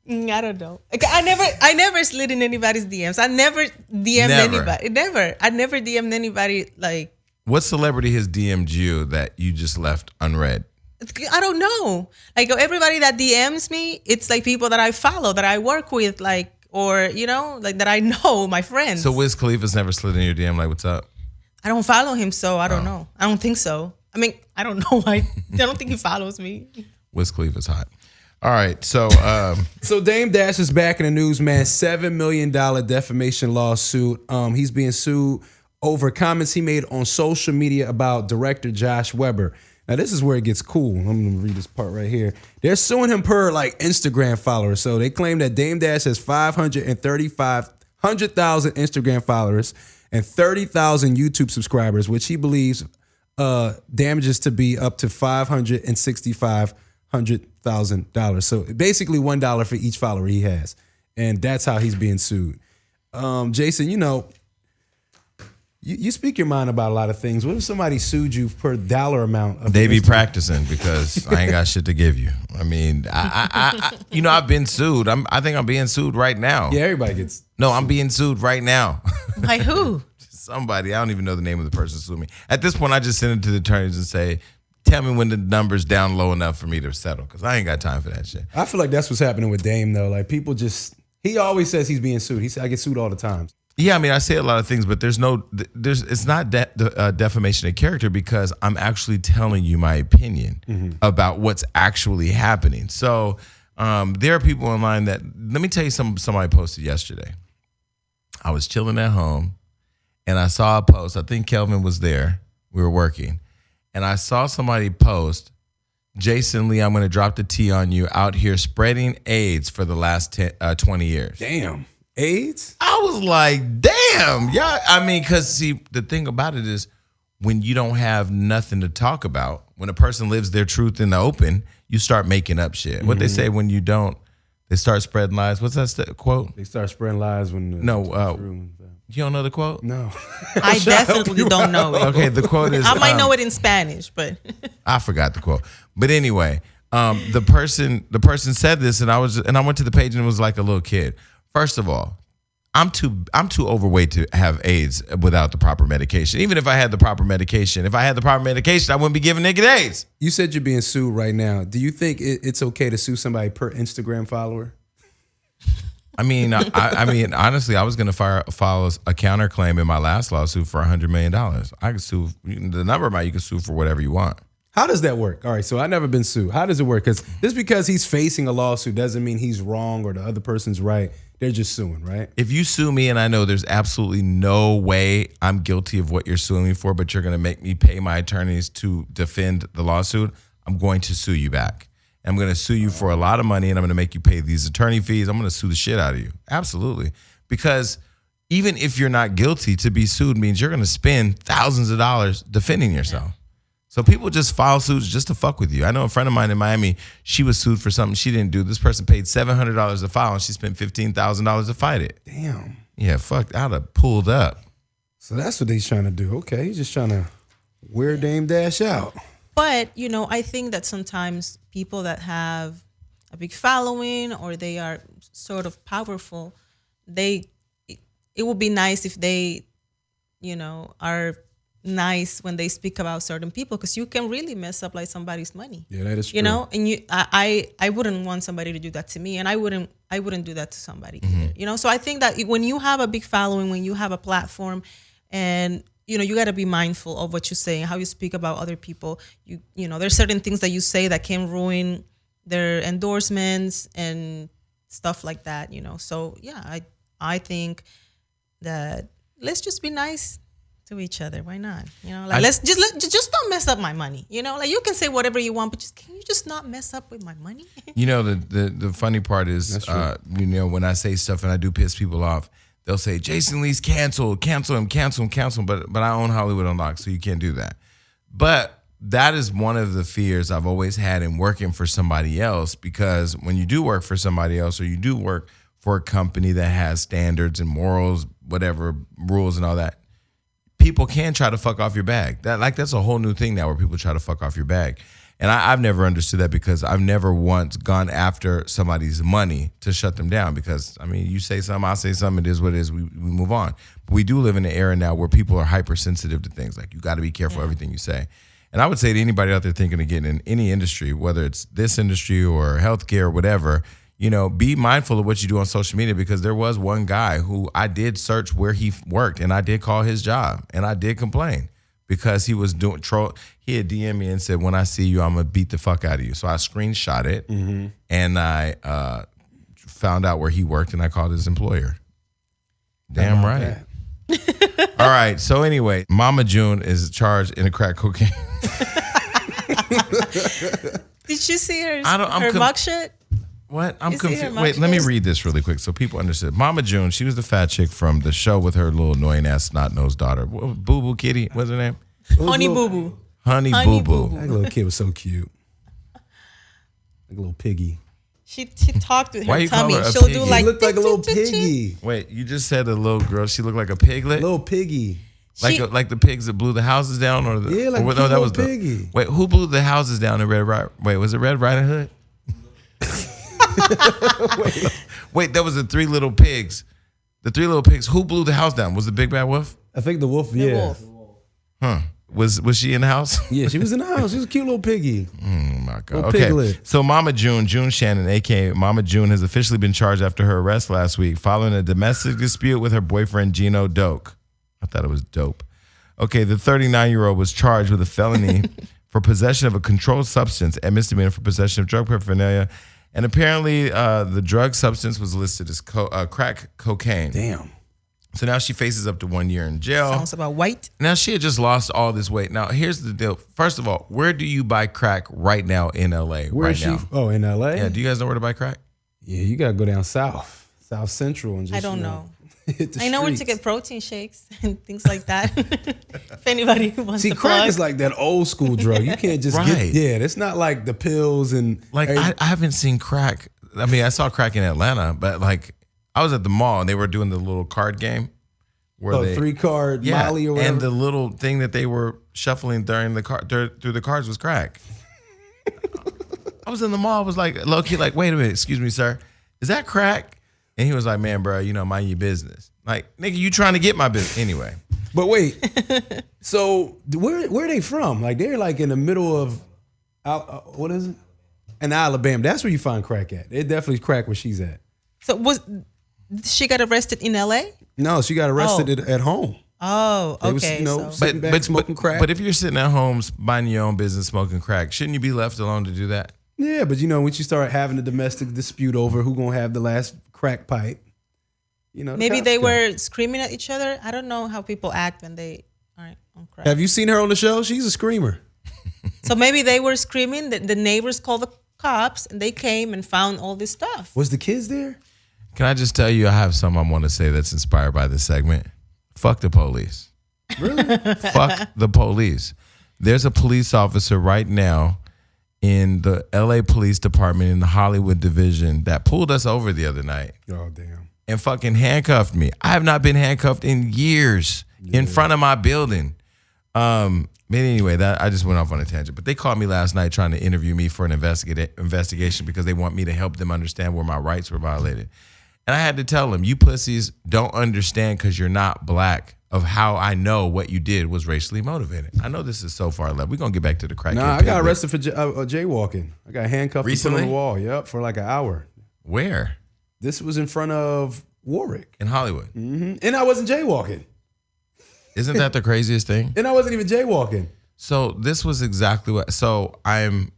[SPEAKER 3] I don't know. I never slid in anybody's DMs. I never DM'd anybody. Never. I never DM'd anybody like.
[SPEAKER 2] What celebrity has DM'd you that you just left unread?
[SPEAKER 3] I don't know. Like everybody that DMs me, it's like people that I follow, that I work with, like, or like that I know, my friends.
[SPEAKER 2] So Wiz Khalifa's never slid in your DM like, what's up?
[SPEAKER 3] I don't follow him, so I don't know. I don't think so. I mean, I don't know. I don't think he follows me.
[SPEAKER 2] Wiz Khalifa's hot. All right, so
[SPEAKER 4] so Dame Dash is back in the news, man. $7 million defamation lawsuit. He's being sued over comments he made on social media about director Josh Weber. Now this is where it gets cool. I'm gonna read this part right here. They're suing him per like Instagram followers. So they claim that Dame Dash has 500,000 Instagram followers and 30,000 YouTube subscribers, which he believes damages to be up to $565,000. So basically $1 for each follower he has. And that's how he's being sued. Jason, you speak your mind about a lot of things. What if somebody sued you per dollar amount?
[SPEAKER 2] They be practicing because I ain't got shit to give you. I mean, I've been sued. I think I'm being sued right now.
[SPEAKER 4] Yeah, everybody gets.
[SPEAKER 2] No, I'm being sued right now.
[SPEAKER 3] By who?
[SPEAKER 2] Somebody. I don't even know the name of the person suing me. At this point, I just send it to the attorneys and say, tell me when the number's down low enough for me to settle, because I ain't got time for that shit.
[SPEAKER 4] I feel like that's what's happening with Dame, though. Like, people just, he always says he's being sued. He said, I get sued all the time.
[SPEAKER 2] Yeah, I mean, I say a lot of things, but it's not defamation of character because I'm actually telling you my opinion about what's actually happening. So there are people online that, let me tell you somebody posted yesterday. I was chilling at home and I saw a post. I think Kelvin was there. We were working. And I saw somebody post, Jason Lee, I'm going to drop the T on you, out here spreading AIDS for the last 20 years.
[SPEAKER 4] Damn. AIDS?
[SPEAKER 2] I was like, damn. Yeah, I mean, because see, the thing about it is when you don't have nothing to talk about, when a person lives their truth in the open, you start making up shit. What they say when you don't, they start spreading lies. What's that quote?
[SPEAKER 4] They start spreading lies when
[SPEAKER 2] You don't know the quote?
[SPEAKER 4] No.
[SPEAKER 3] I definitely don't know it.
[SPEAKER 2] Okay, the quote is...
[SPEAKER 3] I might know it in Spanish, but...
[SPEAKER 2] I forgot the quote. But anyway, the person said this, and I went to the page and it was like a little kid. First of all, I'm too overweight to have AIDS without the proper medication. Even if I had the proper medication, I wouldn't be giving nigga AIDS.
[SPEAKER 4] You said you're being sued right now. Do you think it's okay to sue somebody per Instagram follower?
[SPEAKER 2] I mean, honestly, I was going to file a counterclaim in my last lawsuit for $100 million. I could sue the number amount. You can sue for whatever you want.
[SPEAKER 4] How does that work? All right, so I've never been sued. How does it work? Because just because he's facing a lawsuit doesn't mean he's wrong or the other person's right. They're just suing, right?
[SPEAKER 2] If you sue me and I know there's absolutely no way I'm guilty of what you're suing me for, but you're going to make me pay my attorneys to defend the lawsuit, I'm going to sue you back. I'm going to sue you for a lot of money, and I'm going to make you pay these attorney fees. I'm going to sue the shit out of you. Absolutely. Because even if you're not guilty, to be sued means you're going to spend thousands of dollars defending yourself. So people just file suits just to fuck with you. I know a friend of mine in Miami, she was sued for something she didn't do. This person paid $700 to file, and she spent $15,000 to fight it.
[SPEAKER 4] Damn.
[SPEAKER 2] Yeah, fuck, I'd have pulled up.
[SPEAKER 4] So that's what he's trying to do. Okay, he's just trying to wear Dame Dash out.
[SPEAKER 3] But, I think that sometimes people that have a big following or they are sort of powerful, it would be nice if they, are nice when they speak about certain people, because you can really mess up like somebody's money.
[SPEAKER 4] Yeah, that is true.
[SPEAKER 3] And I wouldn't want somebody to do that to me, and I wouldn't do that to somebody either. So I think that when you have a big following, when you have a platform, and you got to be mindful of what you say and how you speak about other people. There's certain things that you say that can ruin their endorsements and stuff like that. So yeah, I think that let's just be nice to each other. Why not? Let's just don't mess up my money. You can say whatever you want, but can you just not mess up with my money?
[SPEAKER 2] The funny part is, when I say stuff and I do piss people off, they'll say Jason Lee's canceled, cancel him. But I own Hollywood Unlocked, so you can't do that. But that is one of the fears I've always had in working for somebody else, because when you do work for somebody else, or you do work for a company that has standards and morals, whatever, rules and all that, people can try to fuck off your bag. That's a whole new thing now, where people try to fuck off your bag. And I've never understood that, because I've never once gone after somebody's money to shut them down. Because, you say something, I say something, it is what it is, we move on. But we do live in an era now where people are hypersensitive to things. Like, you got to be careful everything you say. And I would say to anybody out there thinking of getting in any industry, whether it's this industry or healthcare or whatever, be mindful of what you do on social media, because there was one guy who I did search where he worked, and I did call his job, and I did complain because he was doing troll. He had DM'd me and said, "When I see you, I'm gonna beat the fuck out of you." So I screenshot it, and I found out where he worked, and I called his employer. Damn right. All right. So anyway, Mama June is charged in a crack cocaine.
[SPEAKER 3] Did you see her mugshot?
[SPEAKER 2] What? I'm confused. Wait, let me read this really quick so people understand. Mama June, she was the fat chick from the show with her little annoying ass snot-nosed daughter. Boo Boo Kitty, what's her name?
[SPEAKER 3] Honey Boo Boo.
[SPEAKER 2] Honey Boo Boo.
[SPEAKER 4] That little kid was so cute. Like a little piggy.
[SPEAKER 3] She talked with her tummy.
[SPEAKER 2] She'll
[SPEAKER 3] do like.
[SPEAKER 4] She looked like a little piggy.
[SPEAKER 2] Wait, you just said a little girl. She looked like a piglet.
[SPEAKER 4] Little piggy.
[SPEAKER 2] Like the pigs that blew the houses down, or the
[SPEAKER 4] that was piggy.
[SPEAKER 2] Wait, who blew the houses down in Red Riding? Wait, was it Red Riding Hood? Wait, that was the three little pigs. The three little pigs. Who blew the house down? Was the big bad wolf?
[SPEAKER 4] I think the wolf. Wolf.
[SPEAKER 2] Huh. Was she in the house?
[SPEAKER 4] Yeah, she was in the house. She was a cute little piggy.
[SPEAKER 2] Oh my God.
[SPEAKER 4] Little
[SPEAKER 2] okay.
[SPEAKER 4] piglet.
[SPEAKER 2] So Mama June Shannon, aka Mama June, has officially been charged after her arrest last week following a domestic dispute with her boyfriend Gino Doke. I thought it was dope. Okay, the 39-year-old was charged with a felony for possession of a controlled substance and misdemeanor for possession of drug paraphernalia. And apparently the drug substance was listed as crack cocaine.
[SPEAKER 4] Damn.
[SPEAKER 2] So now she faces up to 1 year in jail.
[SPEAKER 3] Sounds about white.
[SPEAKER 2] Now she had just lost all this weight. Now here's the deal. First of all, where do you buy crack right now in LA?
[SPEAKER 4] Where is she? Oh, in LA?
[SPEAKER 2] Yeah, do you guys know where to buy crack?
[SPEAKER 4] Yeah, you gotta go down south Central, and just.
[SPEAKER 3] I don't know.
[SPEAKER 4] Hit the
[SPEAKER 3] I know where to
[SPEAKER 4] streets.
[SPEAKER 3] get protein shakes and things like that. If anybody wants
[SPEAKER 4] See,
[SPEAKER 3] to
[SPEAKER 4] crack
[SPEAKER 3] plug.
[SPEAKER 4] is like that old school drug. You can't just
[SPEAKER 2] Right.
[SPEAKER 4] get. Yeah, it's not like the pills and
[SPEAKER 2] Like I haven't seen crack. I mean, I saw crack in Atlanta, but like I was at the mall and they were doing the little card game where they
[SPEAKER 4] 3-card Molly or whatever.
[SPEAKER 2] and the little thing that they were shuffling during the through the cards was crack. I was in the mall. I was like low key, like, wait a minute, excuse me, sir, is that crack? And he was like, man, bro, mind your business. Like, nigga, you trying to get my business anyway?
[SPEAKER 4] But wait, so where are they from? Like they're like in the middle of what is it? In Alabama. That's where you find crack at. It definitely crack where she's at.
[SPEAKER 3] So she got arrested in LA?
[SPEAKER 4] No, she got arrested at home.
[SPEAKER 3] Oh,
[SPEAKER 4] They was,
[SPEAKER 3] okay.
[SPEAKER 4] sitting back smoking crack.
[SPEAKER 2] But if you're sitting at home minding your own business smoking crack, shouldn't you be left alone to do that?
[SPEAKER 4] Yeah, but when you start having a domestic dispute over who gonna have the last crack pipe, the
[SPEAKER 3] maybe
[SPEAKER 4] cops
[SPEAKER 3] they
[SPEAKER 4] come.
[SPEAKER 3] were screaming at each other. I don't know how people act when they aren't on crack.
[SPEAKER 4] Have you seen her on the show? She's a screamer.
[SPEAKER 3] So maybe they were screaming. The neighbors called the cops, and they came and found all this stuff.
[SPEAKER 4] Was the kids there?
[SPEAKER 2] Can I just tell you, I have something I want to say that's inspired by this segment. Fuck the police.
[SPEAKER 4] Really?
[SPEAKER 2] Fuck the police. There's a police officer right now in the LA Police Department in the Hollywood division that pulled us over the other night
[SPEAKER 4] Oh damn.
[SPEAKER 2] and fucking handcuffed me. I have not been handcuffed in years in front of my building. But anyway, that I just went off on a tangent. But they called me last night trying to interview me for an investigation because they want me to help them understand where my rights were violated. And I had to tell them, you pussies don't understand because you're not black of how I know what you did was racially motivated. I know this is so far left. We're going to get back to the crack.
[SPEAKER 4] Nah, I got arrested for jaywalking. I got handcuffed and put
[SPEAKER 2] Recently?
[SPEAKER 4] on the wall. Yep, for like an hour.
[SPEAKER 2] Where?
[SPEAKER 4] This was in front of Warwick.
[SPEAKER 2] In Hollywood.
[SPEAKER 4] And I wasn't jaywalking.
[SPEAKER 2] Isn't that the craziest thing?
[SPEAKER 4] And I wasn't even jaywalking.
[SPEAKER 2] So this was exactly what. So I'm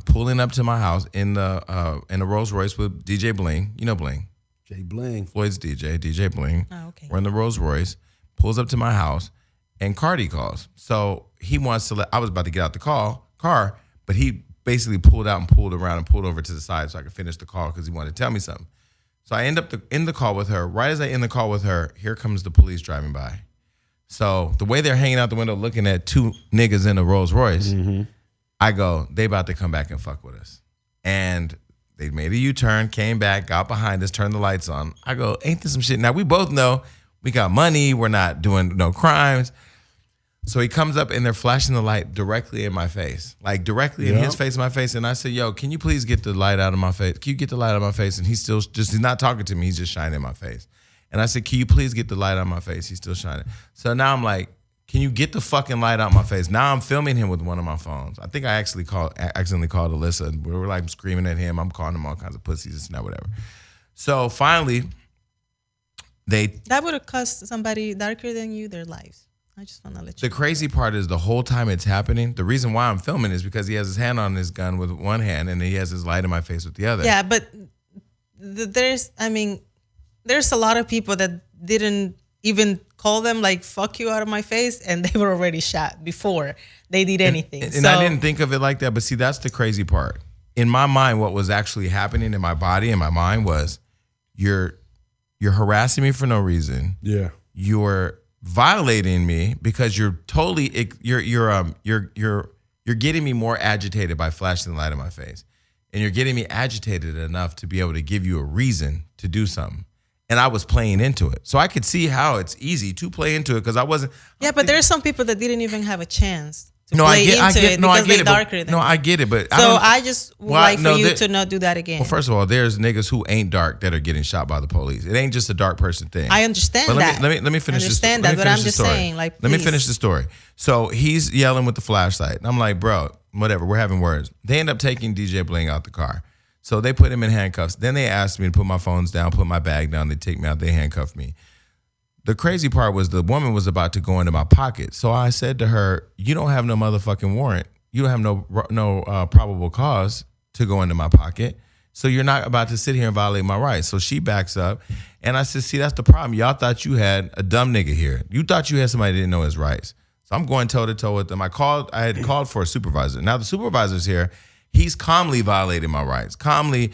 [SPEAKER 2] pulling up to my house in a Rolls Royce with DJ Bling. You know Bling,
[SPEAKER 4] Jay Bling.
[SPEAKER 2] Floyd's DJ Bling.
[SPEAKER 3] Oh, okay.
[SPEAKER 2] We're in the Rolls Royce. Pulls up to my house, and Cardi calls. So he wants to I was about to get out the car, but he basically pulled out and pulled around and pulled over to the side so I could finish the call because he wanted to tell me something. So I end up in the call with her. Right as I end the call with her, here comes the police driving by. So the way they're hanging out the window looking at two niggas in a Rolls Royce, I go, they about to come back and fuck with us. And they made a U-turn, came back, got behind us, turned the lights on. I go, ain't this some shit? Now we both know we got money. We're not doing no crimes. So he comes up and they're flashing the light directly in my face, like directly in his face, my face. And I said, yo, can you please get the light out of my face? Can you get the light out of my face? And he's not talking to me. He's just shining in my face. And I said, can you please get the light out of my face? He's still shining. So now I'm like, can you get the fucking light out of my face? Now I'm filming him with one of my phones. I think I accidentally called Alyssa. We were like screaming at him. I'm calling him all kinds of pussies, this and that, whatever. So finally,
[SPEAKER 3] that would have cost somebody darker than you their lives. I just want to let you
[SPEAKER 2] the
[SPEAKER 3] know.
[SPEAKER 2] crazy part is the whole time it's happening, the reason why I'm filming is because he has his hand on his gun with one hand and he has his light in my face with the other.
[SPEAKER 3] Yeah, but there's a lot of people that didn't even call them like fuck you out of my face, and they were already shot before they did anything.
[SPEAKER 2] And I didn't think of it like that, but see, that's the crazy part. In my mind, what was actually happening in my body and my mind was you're harassing me for no reason.
[SPEAKER 4] Yeah.
[SPEAKER 2] You're violating me because you're totally you're getting me more agitated by flashing the light in my face, and you're getting me agitated enough to be able to give you a reason to do something. And I was playing into it, so I could see how it's easy to play into it because I wasn't.
[SPEAKER 3] Yeah, but there's some people that didn't even have a chance to
[SPEAKER 2] No,
[SPEAKER 3] play
[SPEAKER 2] I
[SPEAKER 3] into
[SPEAKER 2] get
[SPEAKER 3] it
[SPEAKER 2] no, I
[SPEAKER 3] because
[SPEAKER 2] get
[SPEAKER 3] they're
[SPEAKER 2] it.
[SPEAKER 3] darker than
[SPEAKER 2] No,
[SPEAKER 3] you.
[SPEAKER 2] I get it, but
[SPEAKER 3] So I just would like for you
[SPEAKER 2] there-
[SPEAKER 3] to not do that again.
[SPEAKER 2] Well, first of all, there's niggas who ain't dark that are getting shot by the police. It ain't just a dark person thing.
[SPEAKER 3] I understand
[SPEAKER 2] But
[SPEAKER 3] that.
[SPEAKER 2] Let me finish.
[SPEAKER 3] I understand that, but I'm just saying, like,
[SPEAKER 2] let me
[SPEAKER 3] please.
[SPEAKER 2] finish the story. So he's yelling with the flashlight, and I'm like, bro, whatever. We're having words. They end up taking DJ Bling out the car. So they put him in handcuffs. Then they asked me to put my phones down, put my bag down. They take me out. They handcuffed me. The crazy part was the woman was about to go into my pocket. So I said to her, you don't have no motherfucking warrant. You don't have no probable cause to go into my pocket. So you're not about to sit here and violate my rights. So she backs up. And I said, see, that's the problem. Y'all thought you had a dumb nigga here. You thought you had somebody that didn't know his rights. So I'm going toe to toe with them. I had called for a supervisor. Now the supervisor's here. He's calmly violating my rights, calmly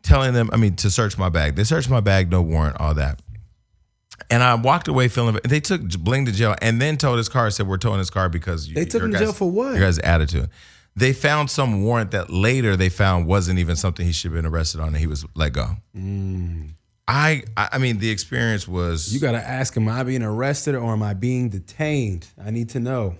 [SPEAKER 2] telling them, to search my bag. They searched my bag, no warrant, all that. And I walked away feeling. They took Bling to jail and then towed his car. Said we're towing his car because
[SPEAKER 4] They took him to jail for what?
[SPEAKER 2] Your guys' attitude. They found some warrant that later they found wasn't even something he should have been arrested on, and he was let go. I mean, the experience was.
[SPEAKER 4] You got to ask him, am I being arrested or am I being detained? I need to know.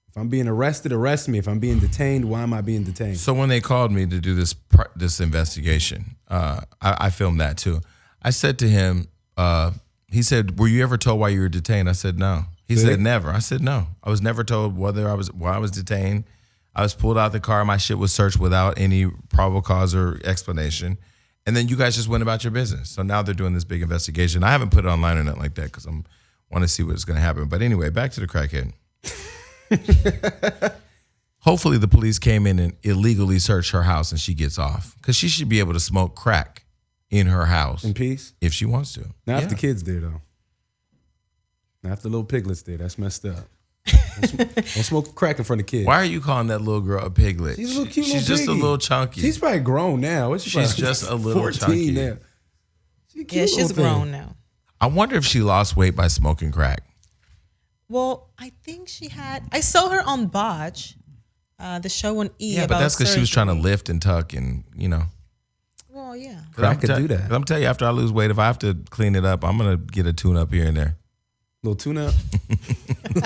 [SPEAKER 4] If I'm being arrested, arrest me. If I'm being detained, why am I being detained?
[SPEAKER 2] So when they called me to do this investigation, I filmed that too. I said to him, he said, "Were you ever told why you were detained?" I said, "No." He said, "Never." I said, "No. I was never told why I was detained. I was pulled out of the car. My shit was searched without any probable cause or explanation. And then you guys just went about your business. So now they're doing this big investigation. I haven't put it online or nothing like that because I want to see what's going to happen. But anyway, back to the crackhead. Hopefully the police came in and illegally searched her house and she gets off because she should be able to smoke crack in her house.
[SPEAKER 4] In peace?
[SPEAKER 2] If she wants to.
[SPEAKER 4] Not if the kid's there, though. Not if the little piglet's there. That's messed up. Don't smoke crack in front of kids.
[SPEAKER 2] Why are you calling that little girl a piglet?
[SPEAKER 4] She's a little cute.
[SPEAKER 2] She's just a little chunky.
[SPEAKER 4] She's probably grown now.
[SPEAKER 2] She's just a little
[SPEAKER 4] 14
[SPEAKER 2] chunky.
[SPEAKER 4] now.
[SPEAKER 3] She's grown now.
[SPEAKER 2] I wonder if she lost weight by smoking crack.
[SPEAKER 3] Well, I think she had. I saw her on Botch, the show on E.
[SPEAKER 2] Yeah, but that's because she was trying to lift and tuck and,
[SPEAKER 3] Well, yeah.
[SPEAKER 4] Crack could do that.
[SPEAKER 2] I'm telling you, after I lose weight, if I have to clean it up, I'm going to get a tune-up here and there.
[SPEAKER 4] Little tune-up?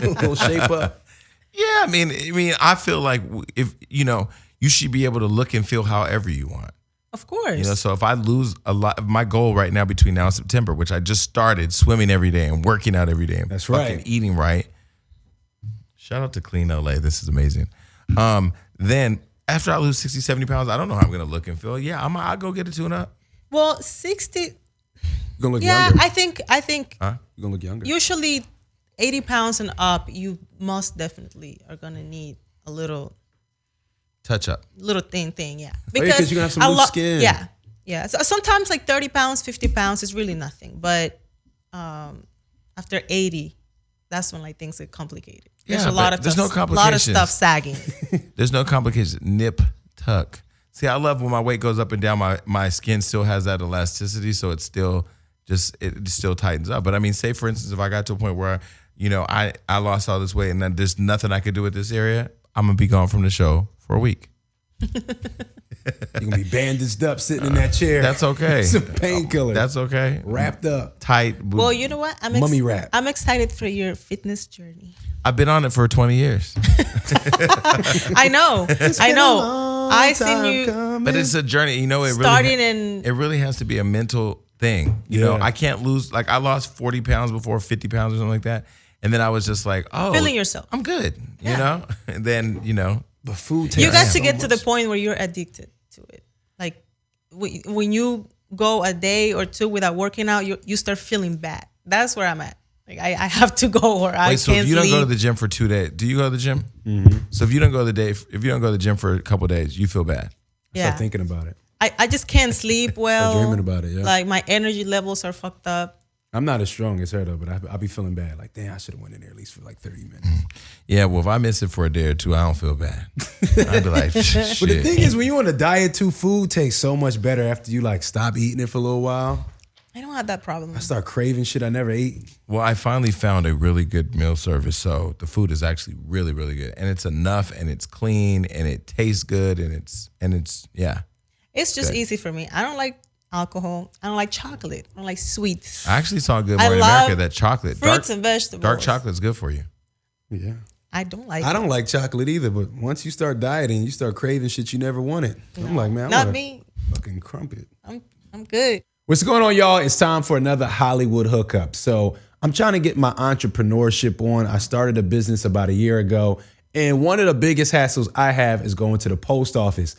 [SPEAKER 4] Little shape-up?
[SPEAKER 2] Yeah, I mean, I feel like if, you should be able to look and feel however you want.
[SPEAKER 3] Of course.
[SPEAKER 2] So if I lose a lot, my goal right now between now and September, which I just started swimming every day and working out every day and
[SPEAKER 4] That's
[SPEAKER 2] fucking
[SPEAKER 4] right.
[SPEAKER 2] eating right. Shout out to Clean LA. This is amazing. Then after I lose 60, 70 pounds, I don't know how I'm going to look and feel. Yeah, I'll go get a tune-up.
[SPEAKER 3] Well, 60.
[SPEAKER 4] You're going to look
[SPEAKER 3] Yeah,
[SPEAKER 4] younger.
[SPEAKER 3] I think
[SPEAKER 4] You're going to look younger.
[SPEAKER 3] usually 80 pounds and up, you most definitely are going to need a little
[SPEAKER 2] Touch up.
[SPEAKER 3] thin thing, yeah.
[SPEAKER 4] Because you're going to have some loose skin.
[SPEAKER 3] Yeah, yeah. So sometimes like 30 pounds, 50 pounds is really nothing. But after 80, that's when like things get complicated. There's
[SPEAKER 2] Yeah,
[SPEAKER 3] a lot
[SPEAKER 2] but
[SPEAKER 3] of
[SPEAKER 2] there's no
[SPEAKER 3] lot of
[SPEAKER 2] complications.
[SPEAKER 3] stuff sagging.
[SPEAKER 2] There's no complications. Nip, tuck. See, I love when my weight goes up and down, my skin still has that elasticity, so it's still it still tightens up. But I mean, say for instance, if I got to a point where, I lost all this weight and then there's nothing I could do with this area, I'm going to be gone from the show for a week.
[SPEAKER 4] You're going to be bandaged up sitting in that chair.
[SPEAKER 2] That's okay.
[SPEAKER 4] Some painkillers.
[SPEAKER 2] That's okay.
[SPEAKER 4] Wrapped up.
[SPEAKER 2] Tight.
[SPEAKER 3] Well, you know what?
[SPEAKER 4] Mummy wrap.
[SPEAKER 3] I'm excited for your fitness journey.
[SPEAKER 2] I've been on it for 20 years.
[SPEAKER 3] I know. I seen you
[SPEAKER 2] But it's a journey. It really has to be a mental thing. I can't lose. Like I lost 40 pounds before, 50 pounds or something like that. And then I was just like, oh.
[SPEAKER 3] Feeling yourself.
[SPEAKER 2] I'm good.
[SPEAKER 3] Yeah.
[SPEAKER 2] And then,
[SPEAKER 4] But food
[SPEAKER 3] You
[SPEAKER 4] tastes
[SPEAKER 3] got to
[SPEAKER 4] so
[SPEAKER 3] get to the
[SPEAKER 4] much.
[SPEAKER 3] point where you're addicted to it. Like when you go a day or two without working out, you start feeling bad. That's where I'm at. Like I have to go or I
[SPEAKER 2] so
[SPEAKER 3] can't
[SPEAKER 2] if you don't
[SPEAKER 3] sleep.
[SPEAKER 2] go to the gym for 2 days, do you go to the gym? Mm-hmm. So if you don't go to the gym for a couple of days, you feel bad.
[SPEAKER 4] Start thinking about it.
[SPEAKER 3] I just can't sleep well.
[SPEAKER 4] Start dreaming about it, yeah.
[SPEAKER 3] Like my energy levels are fucked up.
[SPEAKER 4] I'm not as strong as her, though, but I'll be feeling bad. Like, damn, I should have went in there at least for like 30 minutes.
[SPEAKER 2] Yeah, well, if I miss it for a day or two, I don't feel bad. I'd be like, shit.
[SPEAKER 4] But the thing is, when you're on a diet too, food tastes so much better after you like stop eating it for a little while.
[SPEAKER 3] I don't have that problem.
[SPEAKER 4] I start craving shit I never ate.
[SPEAKER 2] Well, I finally found a really good meal service, so the food is actually really, really good, and it's enough, and it's clean, and it tastes good, and it's yeah.
[SPEAKER 3] It's just
[SPEAKER 2] Good.
[SPEAKER 3] easy for me. I don't like alcohol. I don't like chocolate. I don't like sweets.
[SPEAKER 2] I actually saw Good
[SPEAKER 3] I
[SPEAKER 2] Morning
[SPEAKER 3] love
[SPEAKER 2] America that chocolate,
[SPEAKER 3] Fruits and vegetables.
[SPEAKER 2] dark chocolate's good for you.
[SPEAKER 4] Yeah.
[SPEAKER 3] I don't like
[SPEAKER 4] I
[SPEAKER 3] it.
[SPEAKER 4] don't like chocolate either, but once you start dieting, you start craving shit you never wanted. I'm like, man, I
[SPEAKER 3] Not
[SPEAKER 4] wanna
[SPEAKER 3] me.
[SPEAKER 4] fucking crumpet.
[SPEAKER 3] I'm good.
[SPEAKER 4] What's going on, y'all? It's time for another Hollywood hookup. So I'm trying to get my entrepreneurship on. I started a business about a year ago, and one of the biggest hassles I have is going to the post office.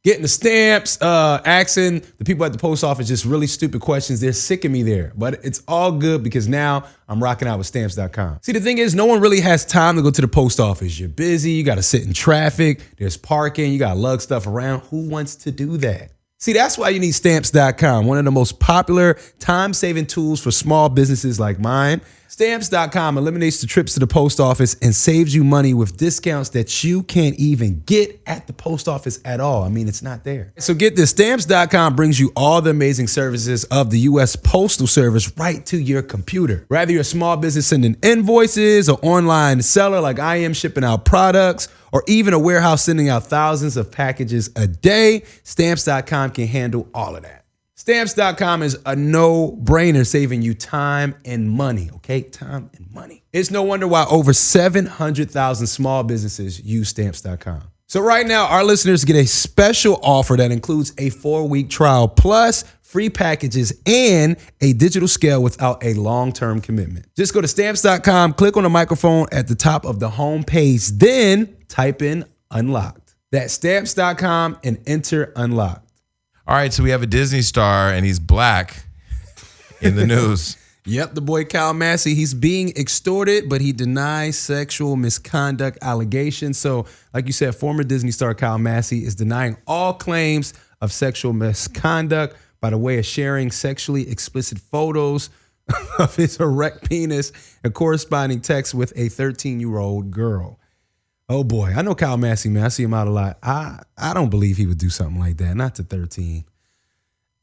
[SPEAKER 4] Getting the stamps, asking the people at the post office just really stupid questions. They're sick of me there. But it's all good because now I'm rocking out with stamps.com. See, the thing is, no one really has time to go to the post office. You're busy, you gotta sit in traffic, there's parking, you gotta lug stuff around. Who wants to do that? See, that's why you need stamps.com, one of the most popular time-saving tools for small businesses like mine. Stamps.com eliminates the trips to the post office and saves you money with discounts that you can't even get at the post office at all. I mean, it's not there. So get this, Stamps.com brings you all the amazing services of the U.S. Postal Service right to your computer. Whether you're a small business sending invoices, or online seller like I am shipping out products, or even a warehouse sending out thousands of packages a day, Stamps.com can handle all of that. Stamps.com is a no-brainer, saving you time and money, okay? Time and money. It's no wonder why over 700,000 small businesses use Stamps.com. So right now, our listeners get a special offer that includes a 4-week trial plus free packages and a digital scale without a long-term commitment. Just go to Stamps.com, click on the microphone at the top of the home page, then type in Unlocked. That's Stamps.com and enter Unlocked.
[SPEAKER 2] All right, so we have a Disney star, and he's black in the news.
[SPEAKER 4] Yep, the boy Kyle Massey, he's being extorted, but he denies sexual misconduct allegations. So, like you said, former Disney star Kyle Massey is denying all claims of sexual misconduct by the way of sharing sexually explicit photos of his erect penis and corresponding text with a 13-year-old girl. Oh boy, I know Kyle Massey, man. I see him out a lot. I don't believe he would do something like that. Not to 13.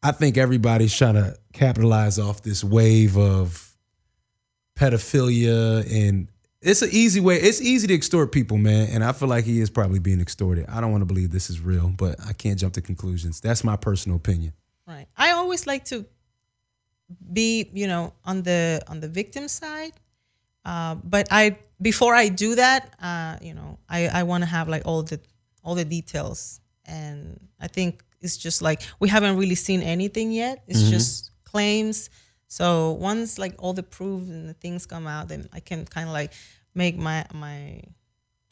[SPEAKER 4] I think everybody's trying to capitalize off this wave of pedophilia, and it's an easy way. It's easy to extort people, man. And I feel like he is probably being extorted. I don't want to believe this is real, but I can't jump to conclusions. That's my personal opinion. Right.
[SPEAKER 3] I always like to be, on the victim side. But before I do that, I want to have like all the details, and I think it's just like we haven't really seen anything yet. It's just claims. So once like all the proof and the things come out, then I can kind of like make my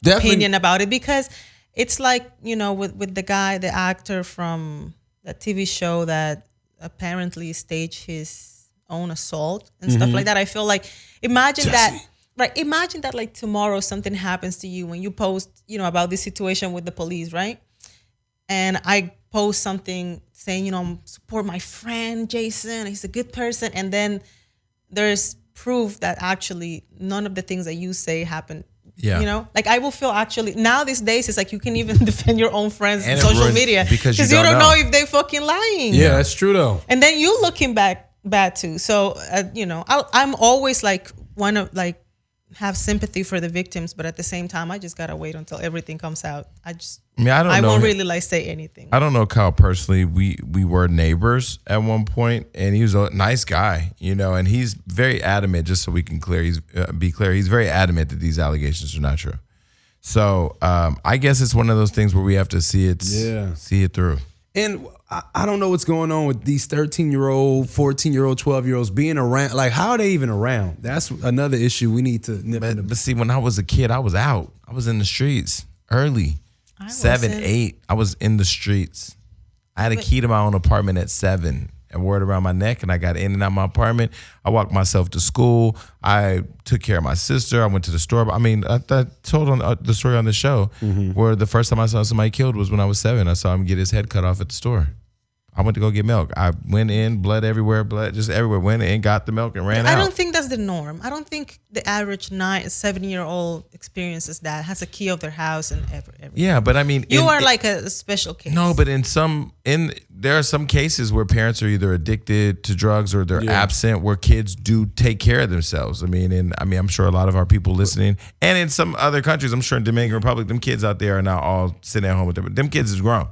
[SPEAKER 3] opinion about it, because it's like with the guy, the actor from that TV show that apparently staged his own assault and stuff like that. I feel like imagine that like tomorrow something happens to you when you post, about this situation with the police, right? And I post something saying, support my friend Jason, he's a good person, and then there's proof that actually none of the things that you say happened. Yeah. Like I will feel actually now these days it's like you can even defend your own friends on social media because you don't know if they fucking lying.
[SPEAKER 4] Yeah, that's true though.
[SPEAKER 3] And then you looking back bad too. So I'm always like want to like have sympathy for the victims, but at the same time I just gotta wait until everything comes out. I won't really like say anything.
[SPEAKER 2] I don't know Kyle personally. We were neighbors at one point, and he was a nice guy, and he's very adamant. Just so we can be clear, he's very adamant that these allegations are not true. So I guess it's one of those things where we have to see it through.
[SPEAKER 4] And I don't know what's going on with these 13-year-old, 14-year-old, 12-year-olds being around. Like, how are they even around? That's another issue we need to nip in.
[SPEAKER 2] But see, when I was a kid, I was out. I was in the streets early. 7, 8. I was in the streets. I had a key to my own apartment at 7 and wore it around my neck, and I got in and out of my apartment. I walked myself to school. I took care of my sister. I went to the store. I mean, I told on the story on the show where the first time I saw somebody killed was when I was 7. I saw him get his head cut off at the store. I went to go get milk. I went in, blood everywhere, blood just everywhere. Went in, got the milk, and ran out.
[SPEAKER 3] I don't think that's the norm. I don't think the average 7-year-old experiences that, has a key of their house and everything.
[SPEAKER 2] Yeah, but I mean,
[SPEAKER 3] you are like a special case.
[SPEAKER 2] No, but there are some cases where parents are either addicted to drugs or they're absent, where kids do take care of themselves. I'm sure a lot of our people listening, and in some other countries, I'm sure in Dominican Republic, them kids out there are not all sitting at home with them. Them kids is grown.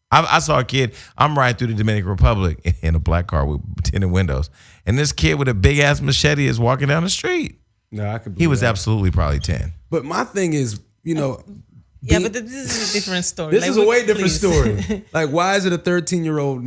[SPEAKER 2] I saw a kid, I'm riding through the Dominican Republic in a black car with tinted windows, and this kid with a big ass machete is walking down the street.
[SPEAKER 4] No, I could believe
[SPEAKER 2] he was
[SPEAKER 4] that.
[SPEAKER 2] absolutely probably 10.
[SPEAKER 4] But my thing is,
[SPEAKER 3] but this is a different story.
[SPEAKER 4] This is a way different story. Like, why is it a 13-year-old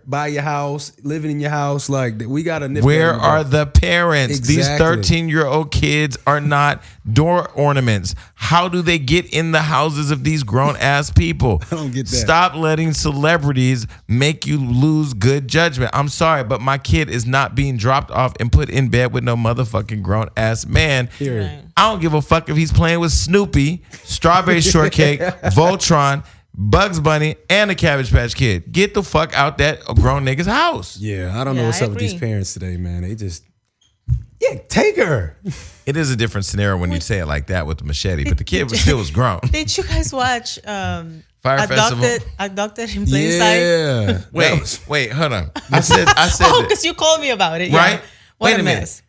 [SPEAKER 4] by your house, living in your house? Like, we got to nip.
[SPEAKER 2] Where are the parents?
[SPEAKER 4] Exactly.
[SPEAKER 2] These 13-year-old kids are not door ornaments. How do they get in the houses of these grown-ass people?
[SPEAKER 4] I don't get that.
[SPEAKER 2] Stop letting celebrities make you lose good judgment. I'm sorry, but my kid is not being dropped off and put in bed with no motherfucking grown-ass man.
[SPEAKER 4] Period.
[SPEAKER 2] I don't give a fuck if he's playing with Snoopy, Strawberry Shortcake, Voltron, Bugs Bunny, and a Cabbage Patch Kid. Get the fuck out that grown nigga's house.
[SPEAKER 4] Yeah, I don't know what's up with these parents today, man. Yeah, take her.
[SPEAKER 2] It is a different scenario when you say it like that with the machete, but the kid still was grown.
[SPEAKER 3] Did you guys watch
[SPEAKER 2] Fire Festival.
[SPEAKER 3] Abducted in Plain Sight?
[SPEAKER 4] Yeah.
[SPEAKER 2] Wait, hold on. I said
[SPEAKER 3] Oh,
[SPEAKER 2] that-
[SPEAKER 3] because you called me about it.
[SPEAKER 2] right?
[SPEAKER 3] Yeah. What
[SPEAKER 2] Wait
[SPEAKER 3] a
[SPEAKER 2] a minute.
[SPEAKER 3] mess.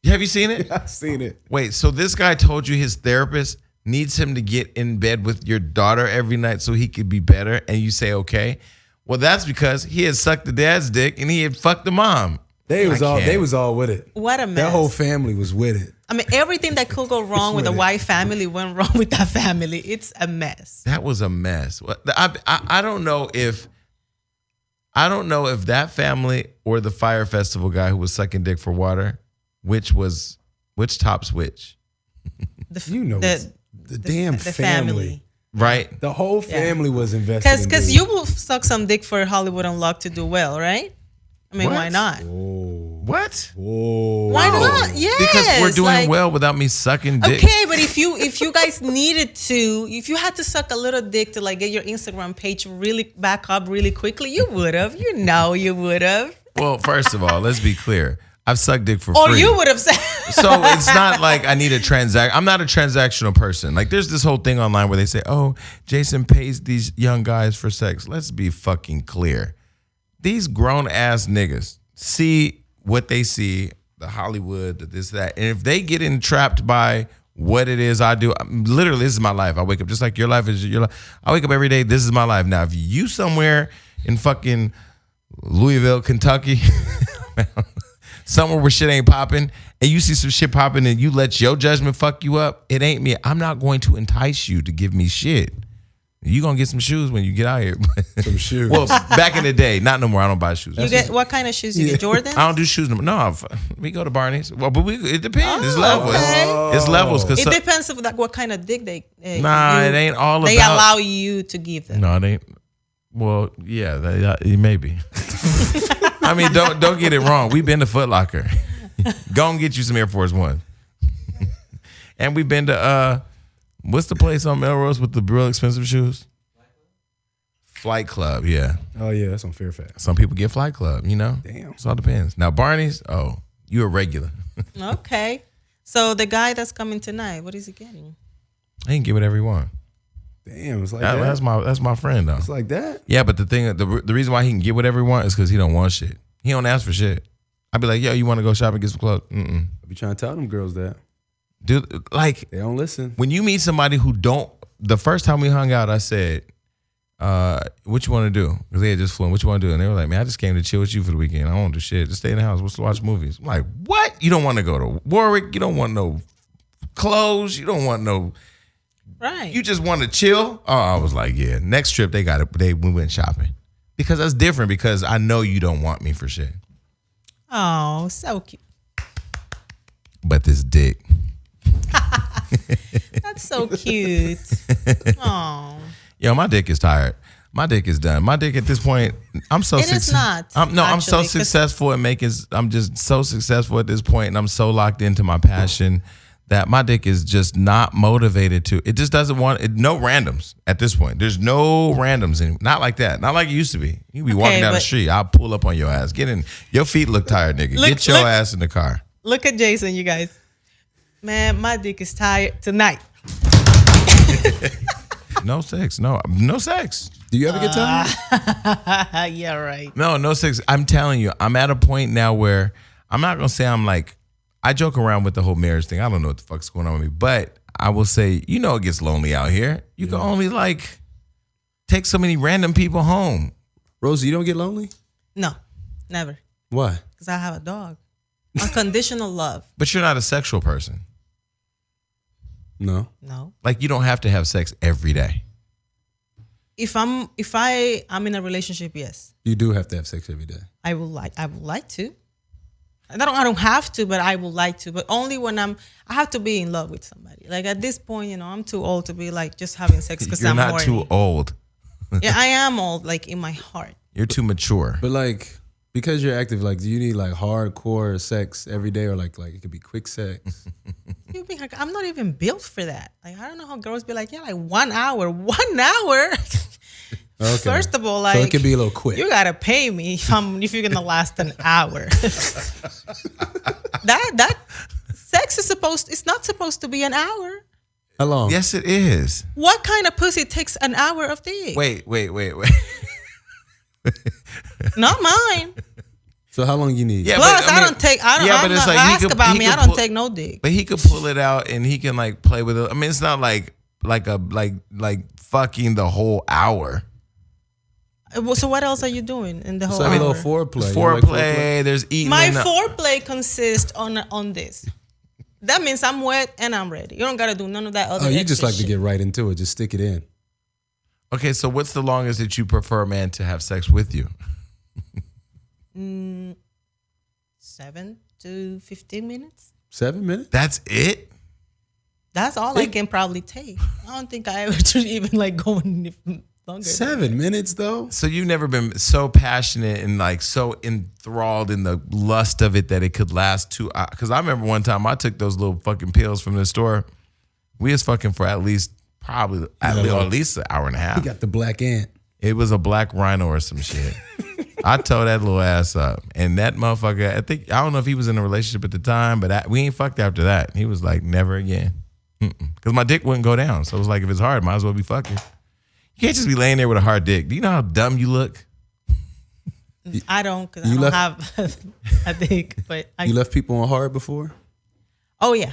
[SPEAKER 2] Have you seen it?
[SPEAKER 4] I've seen it.
[SPEAKER 2] Wait, so this guy told you his therapist needs him to get in bed with your daughter every night so he could be better, and you say okay? Well, that's because he had sucked the dad's dick and he had fucked the mom.
[SPEAKER 4] They was all with it.
[SPEAKER 3] What a mess.
[SPEAKER 4] That whole family was with it.
[SPEAKER 3] I mean, everything that could go wrong with a white family went wrong with that family. It's a mess.
[SPEAKER 2] That was a mess. I don't know if that family or the Fire Festival guy who was sucking dick for water, which tops which,
[SPEAKER 4] The damn family.
[SPEAKER 2] right?
[SPEAKER 4] The whole family was invested.
[SPEAKER 3] Because you will suck some dick for Hollywood Unlocked to do well, right? I mean,
[SPEAKER 2] What?
[SPEAKER 3] why not?
[SPEAKER 2] What?
[SPEAKER 3] Why not? Yes.
[SPEAKER 2] Because we're doing well without me sucking dick.
[SPEAKER 3] Okay, but if you guys needed to, if you had to suck a little dick to like get your Instagram page really back up really quickly, you would have. You know you would have.
[SPEAKER 2] Well, first of all, let's be clear. I've sucked dick for
[SPEAKER 3] Or
[SPEAKER 2] free.
[SPEAKER 3] you would have said.
[SPEAKER 2] So it's not like I need a transact. I'm not a transactional person. Like there's this whole thing online where they say, "Oh, Jason pays these young guys for sex." Let's be fucking clear. These grown ass niggas see what they see, the Hollywood, this, that, and if they get entrapped by what it is I do, literally, this is my life. I wake up just like your life is your life. I wake up every day. This is my life. Now, if you somewhere in fucking Louisville, Kentucky, somewhere where shit ain't popping, and you see some shit popping and you let your judgment fuck you up, it ain't me. I'm not going to entice you to give me shit. You gonna get some shoes when you get out here.
[SPEAKER 4] Some shoes.
[SPEAKER 2] Well, back in the day, not no more. I don't buy shoes.
[SPEAKER 3] You get what kind of shoes? You get Jordans?
[SPEAKER 2] I don't do shoes no more. No, we go to Barney's. Well, but it depends. It's
[SPEAKER 3] Oh,
[SPEAKER 2] levels.
[SPEAKER 3] okay.
[SPEAKER 2] It's levels.
[SPEAKER 3] It depends of like what kind of dick they.
[SPEAKER 2] It ain't all
[SPEAKER 3] they
[SPEAKER 2] about.
[SPEAKER 3] allow you to give them.
[SPEAKER 2] No, it ain't. Well, yeah, maybe. I mean, don't get it wrong. We've been to Foot Locker. Go and get you some Air Force One. And we've been to what's the place on Melrose with the real expensive shoes? Flight Club, yeah.
[SPEAKER 4] Oh yeah, that's on Fairfax.
[SPEAKER 2] Some people get Flight Club, you know?
[SPEAKER 4] Damn.
[SPEAKER 2] It all depends. Now, Barney's, you're a regular.
[SPEAKER 3] Okay. So the guy that's coming tonight, what is he getting?
[SPEAKER 2] He can get whatever he want.
[SPEAKER 4] Damn, it's like that.
[SPEAKER 2] That's my friend, though.
[SPEAKER 4] It's like that.
[SPEAKER 2] Yeah, but the reason why he can get whatever he wants is because he don't want shit. He don't ask for shit. I'd be like, yo, you want to go shop and get some clothes? Mm-mm.
[SPEAKER 4] I be trying to tell them girls that.
[SPEAKER 2] Dude, like,
[SPEAKER 4] They don't listen.
[SPEAKER 2] when you meet somebody who don't, the first time we hung out, I said, what you want to do? Because they had just flown. What you want to do? And they were like, man, I just came to chill with you for the weekend. I don't want to do shit. Just stay in the house. Let's watch movies. I'm like, what? You don't want to go to Warwick? You don't want no clothes? You don't want no...
[SPEAKER 3] Right.
[SPEAKER 2] You just want to chill? Oh, I was like, yeah. Next trip, they got it. We went shopping. Because that's different because I know you don't want me for shit.
[SPEAKER 3] Oh, so cute.
[SPEAKER 2] But this dick.
[SPEAKER 3] That's so cute. Oh.
[SPEAKER 2] Yo, my dick is tired. My dick is done. My dick at this point, I'm so
[SPEAKER 3] It is not,
[SPEAKER 2] I'm so
[SPEAKER 3] actually, 'cause-
[SPEAKER 2] successful at I'm just so successful at this point, and I'm so locked into my passion that my dick is just not motivated to. It just doesn't want it. No randoms at this point. There's no randoms anymore. Not like that. Not like it used to be. You be walking down the
[SPEAKER 3] but-
[SPEAKER 2] street, I'll pull up on your ass. Get in. Your feet look tired, nigga. Get your ass in the car.
[SPEAKER 3] Look at Jason, you guys. Man, my dick is tired tonight.
[SPEAKER 2] No sex. No sex.
[SPEAKER 4] Do you ever get tired?
[SPEAKER 3] Yeah, right.
[SPEAKER 2] No sex. I'm telling you, I'm at a point now where I'm not gonna say I'm like, I joke around with the whole marriage thing. I don't know what the fuck's going on with me, but I will say, it gets lonely out here. You can only like take so many random people home.
[SPEAKER 4] Rosa, you don't get lonely?
[SPEAKER 3] No, never.
[SPEAKER 4] Why?
[SPEAKER 3] Because I have a dog. Unconditional love.
[SPEAKER 2] But you're not a sexual person.
[SPEAKER 4] No.
[SPEAKER 3] No.
[SPEAKER 2] Like you don't have to have sex every day.
[SPEAKER 3] If I'm in a relationship, yes.
[SPEAKER 4] You do have to have sex every day.
[SPEAKER 3] I would like to. I don't have to, but I would like to. But only when I have to be in love with somebody. Like at this point, I'm too old to be like just having sex because
[SPEAKER 2] You're
[SPEAKER 3] I'm
[SPEAKER 2] not
[SPEAKER 3] horny.
[SPEAKER 2] too old.
[SPEAKER 3] Yeah, I am old, like in my heart.
[SPEAKER 2] You're too mature.
[SPEAKER 4] But like, because you're active, like, do you need like hardcore sex every day, or like it could be quick sex?
[SPEAKER 3] You think I'm not even built for that. Like I don't know how girls be like, yeah, like 1 hour. 1 hour.
[SPEAKER 4] Okay.
[SPEAKER 3] First of all, like
[SPEAKER 4] so it could be a little quick.
[SPEAKER 3] you gotta pay me if you're gonna last an hour. that It's not supposed to be an hour.
[SPEAKER 4] How long?
[SPEAKER 2] Yes, it is.
[SPEAKER 3] What kind of pussy takes an hour of dick?
[SPEAKER 2] Wait.
[SPEAKER 3] Not mine.
[SPEAKER 4] So how long you need?
[SPEAKER 2] Yeah,
[SPEAKER 3] Plus,
[SPEAKER 2] but,
[SPEAKER 3] I don't take. I don't.
[SPEAKER 2] yeah,
[SPEAKER 3] I'm
[SPEAKER 2] but it's
[SPEAKER 3] not,
[SPEAKER 2] like he
[SPEAKER 3] ask
[SPEAKER 2] could-
[SPEAKER 3] about
[SPEAKER 2] he
[SPEAKER 3] me.
[SPEAKER 2] could
[SPEAKER 3] I don't
[SPEAKER 2] pull-
[SPEAKER 3] take no dick.
[SPEAKER 2] But he could pull it out and he can like play with it. I mean, it's not like fucking the whole hour.
[SPEAKER 3] So what else are you doing in the whole
[SPEAKER 4] So a
[SPEAKER 3] hour?
[SPEAKER 4] little foreplay.
[SPEAKER 2] There's
[SPEAKER 4] You like
[SPEAKER 2] foreplay. There's eating.
[SPEAKER 3] My
[SPEAKER 2] in the-
[SPEAKER 3] foreplay consists on this. That means I'm wet and I'm ready. You don't gotta do none of that other.
[SPEAKER 4] Oh, you
[SPEAKER 3] extra
[SPEAKER 4] just like to
[SPEAKER 3] shit.
[SPEAKER 4] get right into it. Just stick it in.
[SPEAKER 2] Okay, so what's the longest that you prefer a man to have sex with you?
[SPEAKER 3] 7 to 15 minutes.
[SPEAKER 4] 7 minutes?
[SPEAKER 2] That's it?
[SPEAKER 3] That's all I can probably take. I don't think I ever should even like go any longer.
[SPEAKER 4] 7 minutes though?
[SPEAKER 2] So you've never been so passionate and like so enthralled in the lust of it that it could last 2 hours? Because I remember one time I took those little fucking pills from the store. We was fucking for at least at least an hour and a half.
[SPEAKER 4] He got the black ant.
[SPEAKER 2] It was a black rhino or some shit. I tore that little ass up. And that motherfucker, I don't know if he was in a relationship at the time, but we ain't fucked after that. He was like, never again. Because my dick wouldn't go down. So it was like, if it's hard, might as well be fucking. You can't just be laying there with a hard dick. Do you know how dumb you look?
[SPEAKER 3] I don't, because I don't have a dick. But
[SPEAKER 4] You left people on hard before?
[SPEAKER 3] Oh yeah,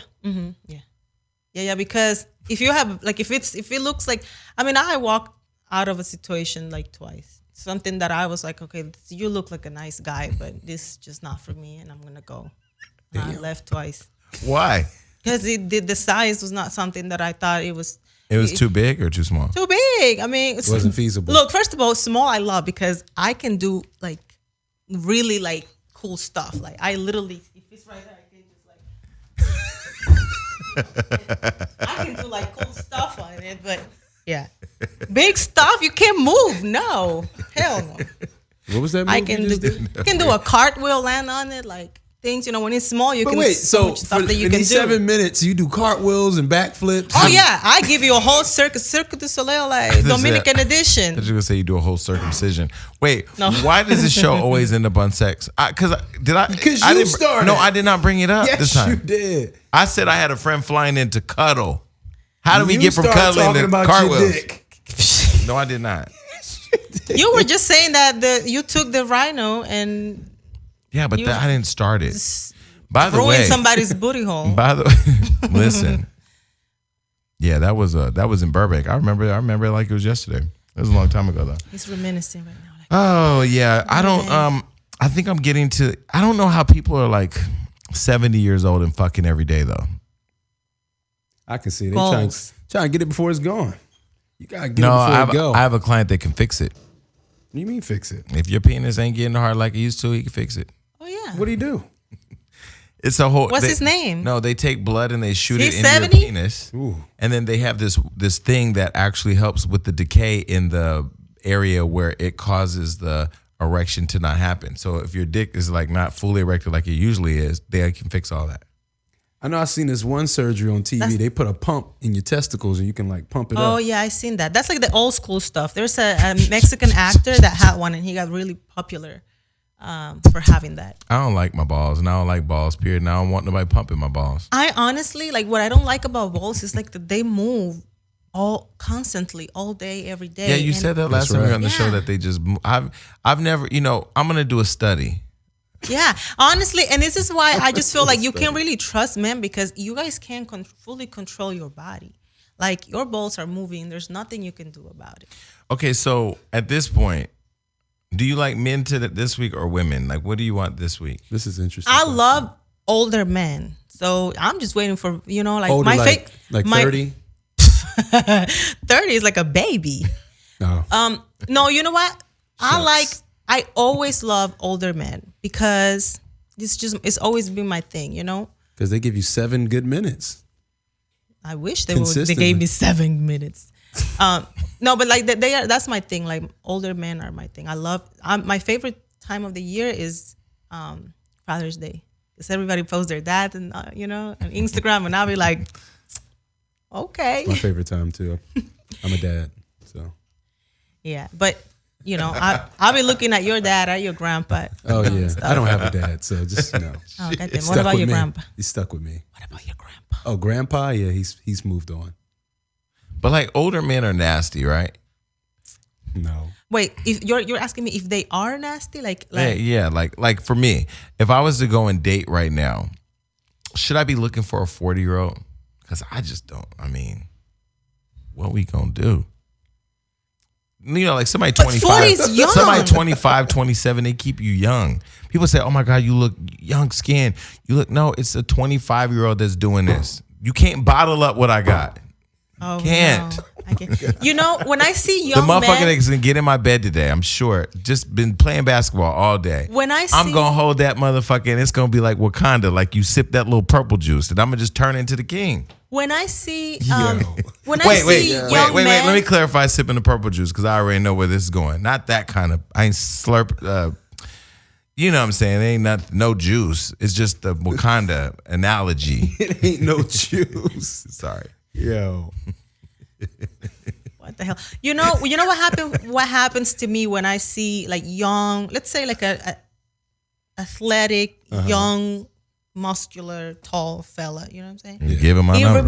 [SPEAKER 3] yeah. Because if you have like, if it looks like, I mean, I walked out of a situation like twice. Something that I was like, okay, you look like a nice guy, but this is just not for me, and I'm gonna go. I left twice
[SPEAKER 2] Why?
[SPEAKER 3] because the size was not something that I thought it was.
[SPEAKER 2] It was too big or too small?
[SPEAKER 3] Too big. I mean,
[SPEAKER 4] It wasn't feasible.
[SPEAKER 3] Look, first of all, small I love because I can do like really like cool stuff. Like I literally, if it's right there, I can just like I can do like cool stuff on it. But yeah, big stuff you can't move. No, hell no.
[SPEAKER 4] What was that movie
[SPEAKER 3] I can
[SPEAKER 4] you
[SPEAKER 3] do
[SPEAKER 4] just did?
[SPEAKER 3] a cartwheel, land on it, like things. You know, when it's small, you
[SPEAKER 4] But
[SPEAKER 3] can.
[SPEAKER 4] wait, so
[SPEAKER 3] much stuff that you
[SPEAKER 4] in
[SPEAKER 3] can
[SPEAKER 4] these
[SPEAKER 3] do.
[SPEAKER 4] 7 minutes, you do cartwheels and backflips?
[SPEAKER 3] Oh yeah, I give you a whole Cirque du Soleil, like Dominican edition.
[SPEAKER 2] I was gonna say you do a whole circumcision. Wait,
[SPEAKER 3] No.
[SPEAKER 2] why does this show always end up on sex? Because
[SPEAKER 4] Because
[SPEAKER 2] I
[SPEAKER 4] you
[SPEAKER 2] didn't,
[SPEAKER 4] started.
[SPEAKER 2] No, I did not bring it up
[SPEAKER 4] Yes,
[SPEAKER 2] this time.
[SPEAKER 4] you did.
[SPEAKER 2] I said I had a friend flying in to cuddle. How did we
[SPEAKER 4] You
[SPEAKER 2] get from
[SPEAKER 4] started
[SPEAKER 2] cuddling
[SPEAKER 4] talking
[SPEAKER 2] to
[SPEAKER 4] about
[SPEAKER 2] cartwheels?
[SPEAKER 4] your dick.
[SPEAKER 2] No, I did not.
[SPEAKER 3] You were just saying that you took the rhino and
[SPEAKER 2] Yeah, but
[SPEAKER 3] You-
[SPEAKER 2] I didn't start it. By the
[SPEAKER 3] ruined
[SPEAKER 2] way,
[SPEAKER 3] somebody's booty hole.
[SPEAKER 2] by the listen, yeah, that was in Burbank. I remember it like it was yesterday. It was a long time ago though.
[SPEAKER 3] He's reminiscing right now. Like,
[SPEAKER 2] Oh yeah, I don't. I think I'm getting to. I don't know how people are like 70 years old and fucking every day though.
[SPEAKER 4] I can see it. They trying
[SPEAKER 3] Goals.
[SPEAKER 4] to get it before it's gone. You gotta get
[SPEAKER 2] No,
[SPEAKER 4] it before it go.
[SPEAKER 2] I have a client that can fix it.
[SPEAKER 4] What do you mean fix it?
[SPEAKER 2] If your penis ain't getting hard like it used to, he can fix it.
[SPEAKER 3] oh yeah.
[SPEAKER 4] What do you do?
[SPEAKER 2] It's a whole.
[SPEAKER 3] What's his name?
[SPEAKER 2] No, they take blood and they shoot it
[SPEAKER 3] He's
[SPEAKER 2] into
[SPEAKER 3] 70?
[SPEAKER 2] your penis,
[SPEAKER 4] Ooh.
[SPEAKER 2] and then they have this thing that actually helps with the decay in the area where it causes the erection to not happen. So if your dick is like not fully erected like it usually is, they can fix all that.
[SPEAKER 4] I know I've seen this one surgery on TV. They put a pump in your testicles and you can like pump it
[SPEAKER 3] Oh
[SPEAKER 4] up.
[SPEAKER 3] yeah, I seen that. That's like the old school stuff. There's a Mexican actor that had one, and he got really popular for having that.
[SPEAKER 2] I don't like my balls, and I don't like balls. Period. And I don't want nobody pumping my balls.
[SPEAKER 3] I honestly like what I don't like about balls is like that they move constantly all day, every day.
[SPEAKER 2] Yeah, you
[SPEAKER 3] And-
[SPEAKER 2] said that last time we were on the show
[SPEAKER 3] Yeah.
[SPEAKER 2] that they just. I've never. I'm gonna do a study.
[SPEAKER 3] Yeah, honestly, and this is why I just feel like you can't really trust men because you guys can't fully control your body. Like your balls are moving. There's nothing you can do about it.
[SPEAKER 2] Okay, so at this point, do you like men this week or women? Like, what do you want this week?
[SPEAKER 4] This is interesting.
[SPEAKER 3] I love older men, so I'm just waiting for like
[SPEAKER 4] older,
[SPEAKER 3] my
[SPEAKER 4] like 30.
[SPEAKER 3] 30 is like a baby.
[SPEAKER 4] No.
[SPEAKER 3] No, you know what?
[SPEAKER 4] Shucks.
[SPEAKER 3] I always love older men because it's always been my thing,
[SPEAKER 4] Because they give you 7 good minutes.
[SPEAKER 3] I wish they
[SPEAKER 4] Consistently.
[SPEAKER 3] gave me 7 minutes. No, but like that's my thing. Like older men are my thing. I love. My favorite time of the year is Father's Day because everybody posts their dad and on Instagram, and I'll be like, okay,
[SPEAKER 4] My favorite time too. I'm a dad, so
[SPEAKER 3] yeah. But you know, I'll be looking at your dad or your grandpa.
[SPEAKER 4] Oh yeah, I don't have a dad, so just
[SPEAKER 3] Oh, goddamn.
[SPEAKER 4] He's
[SPEAKER 3] What
[SPEAKER 4] stuck
[SPEAKER 3] about
[SPEAKER 4] with
[SPEAKER 3] your
[SPEAKER 4] me.
[SPEAKER 3] grandpa?
[SPEAKER 4] He's stuck with me.
[SPEAKER 3] What about your grandpa?
[SPEAKER 4] Oh, grandpa, yeah, he's moved on.
[SPEAKER 2] But like older men are nasty, right?
[SPEAKER 4] No.
[SPEAKER 3] Wait, if you're asking me if they are nasty, like
[SPEAKER 2] Yeah, like for me, if I was to go and date right now, should I be looking for a 40-year-old? Because I just don't. I mean, what we gonna do? You know, like somebody 25,
[SPEAKER 3] 40's young.
[SPEAKER 2] somebody 25, 27, they keep you young. People say, "Oh my God, you look young skin." You look no, it's a 25-year-old that's doing this. You can't bottle up what I got.
[SPEAKER 3] oh,
[SPEAKER 2] Can't.
[SPEAKER 3] no, I can't. You know, when I see
[SPEAKER 2] The
[SPEAKER 3] young
[SPEAKER 2] motherfucker
[SPEAKER 3] men,
[SPEAKER 2] that's gonna get in my bed today, I'm sure, just been playing basketball all day.
[SPEAKER 3] when I see,
[SPEAKER 2] I'm gonna hold that motherfucker and it's gonna be like Wakanda, like you sip that little purple juice, and I'm gonna just turn into the king.
[SPEAKER 3] when I see,
[SPEAKER 4] Yo.
[SPEAKER 3] when I see young
[SPEAKER 2] wait.
[SPEAKER 3] men,
[SPEAKER 2] Let me clarify sipping the purple juice because I already know where this is going. Not that kind of. I ain't slurp. You know what I'm saying? It ain't no juice. It's just the Wakanda analogy.
[SPEAKER 4] It ain't no juice.
[SPEAKER 2] Sorry.
[SPEAKER 4] Yo.
[SPEAKER 3] what the hell? You know what happened? What happens to me when I see like young, let's say like a athletic, young, muscular, tall fella. You know what I'm saying?
[SPEAKER 2] You give him my number.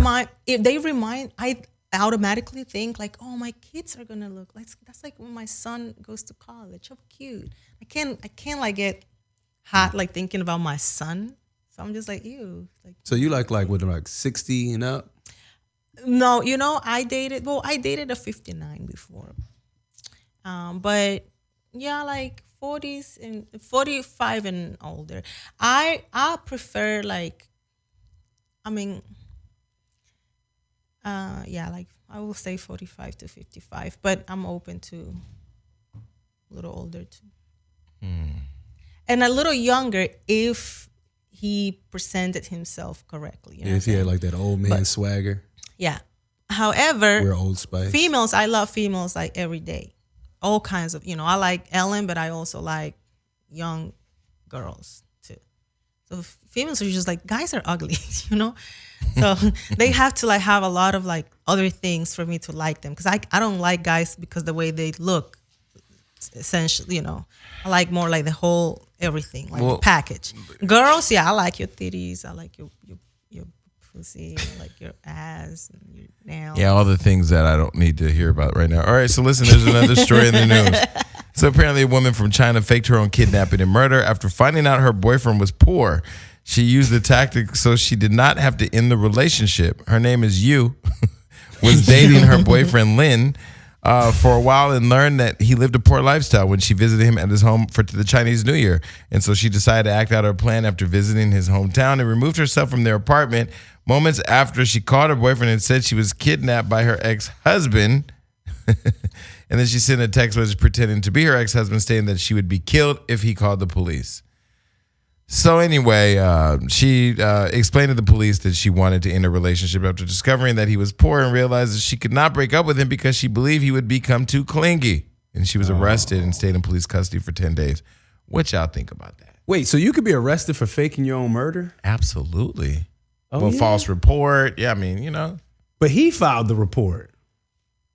[SPEAKER 3] I automatically think like, oh, my kids are gonna look like that's like when my son goes to college. How cute! I can't like get hot like thinking about my son. So I'm just like, ew. Like,
[SPEAKER 4] So you like what, like 60 and up?
[SPEAKER 3] no, you know, I dated a 59 before, but yeah, like 40s and 45 and older. I prefer like, I mean. Yeah, like I will say 45 to 55, but I'm open to a little older too. And a little younger if he presented himself correctly. You know
[SPEAKER 4] If he had like that old man swagger,
[SPEAKER 3] yeah. However,
[SPEAKER 4] we're Old Spice.
[SPEAKER 3] females, I love females like every day. All kinds of, you know, I like Ellen, but I also like young girls too. So females are just like, guys are ugly, you know? So they have to like have a lot of like other things for me to like them. Because I don't like guys because the way they look, essentially, you know. I like more like the whole everything, like the package. Girls, yeah, I like your titties. I like your pussy. I like your ass and your nails.
[SPEAKER 2] Yeah, all the things that I don't need to hear about right now. All right, so listen, there's another story in the news. So apparently a woman from China faked her own kidnapping and murder after finding out her boyfriend was poor. She used the tactic so she did not have to end the relationship. Her name is Yu, was dating her boyfriend Lin for a while and learned that he lived a poor lifestyle when she visited him at his home for the Chinese New Year. And so she decided to act out her plan after visiting his hometown and removed herself from their apartment moments after she called her boyfriend and said she was kidnapped by her ex-husband. And then she sent a text message pretending to be her ex-husband stating that she would be killed if he called the police. So anyway, she explained to the police that she wanted to end a relationship after discovering that he was poor and realized that she could not break up with him because she believed he would become too clingy. And she was arrested and stayed in police custody for 10 days. What y'all think about that?
[SPEAKER 4] Wait, so you could be arrested for faking your own murder?
[SPEAKER 2] Absolutely.
[SPEAKER 4] Oh,
[SPEAKER 2] well,
[SPEAKER 4] yeah?
[SPEAKER 2] false report. Yeah, I mean, you know.
[SPEAKER 4] But he filed the report.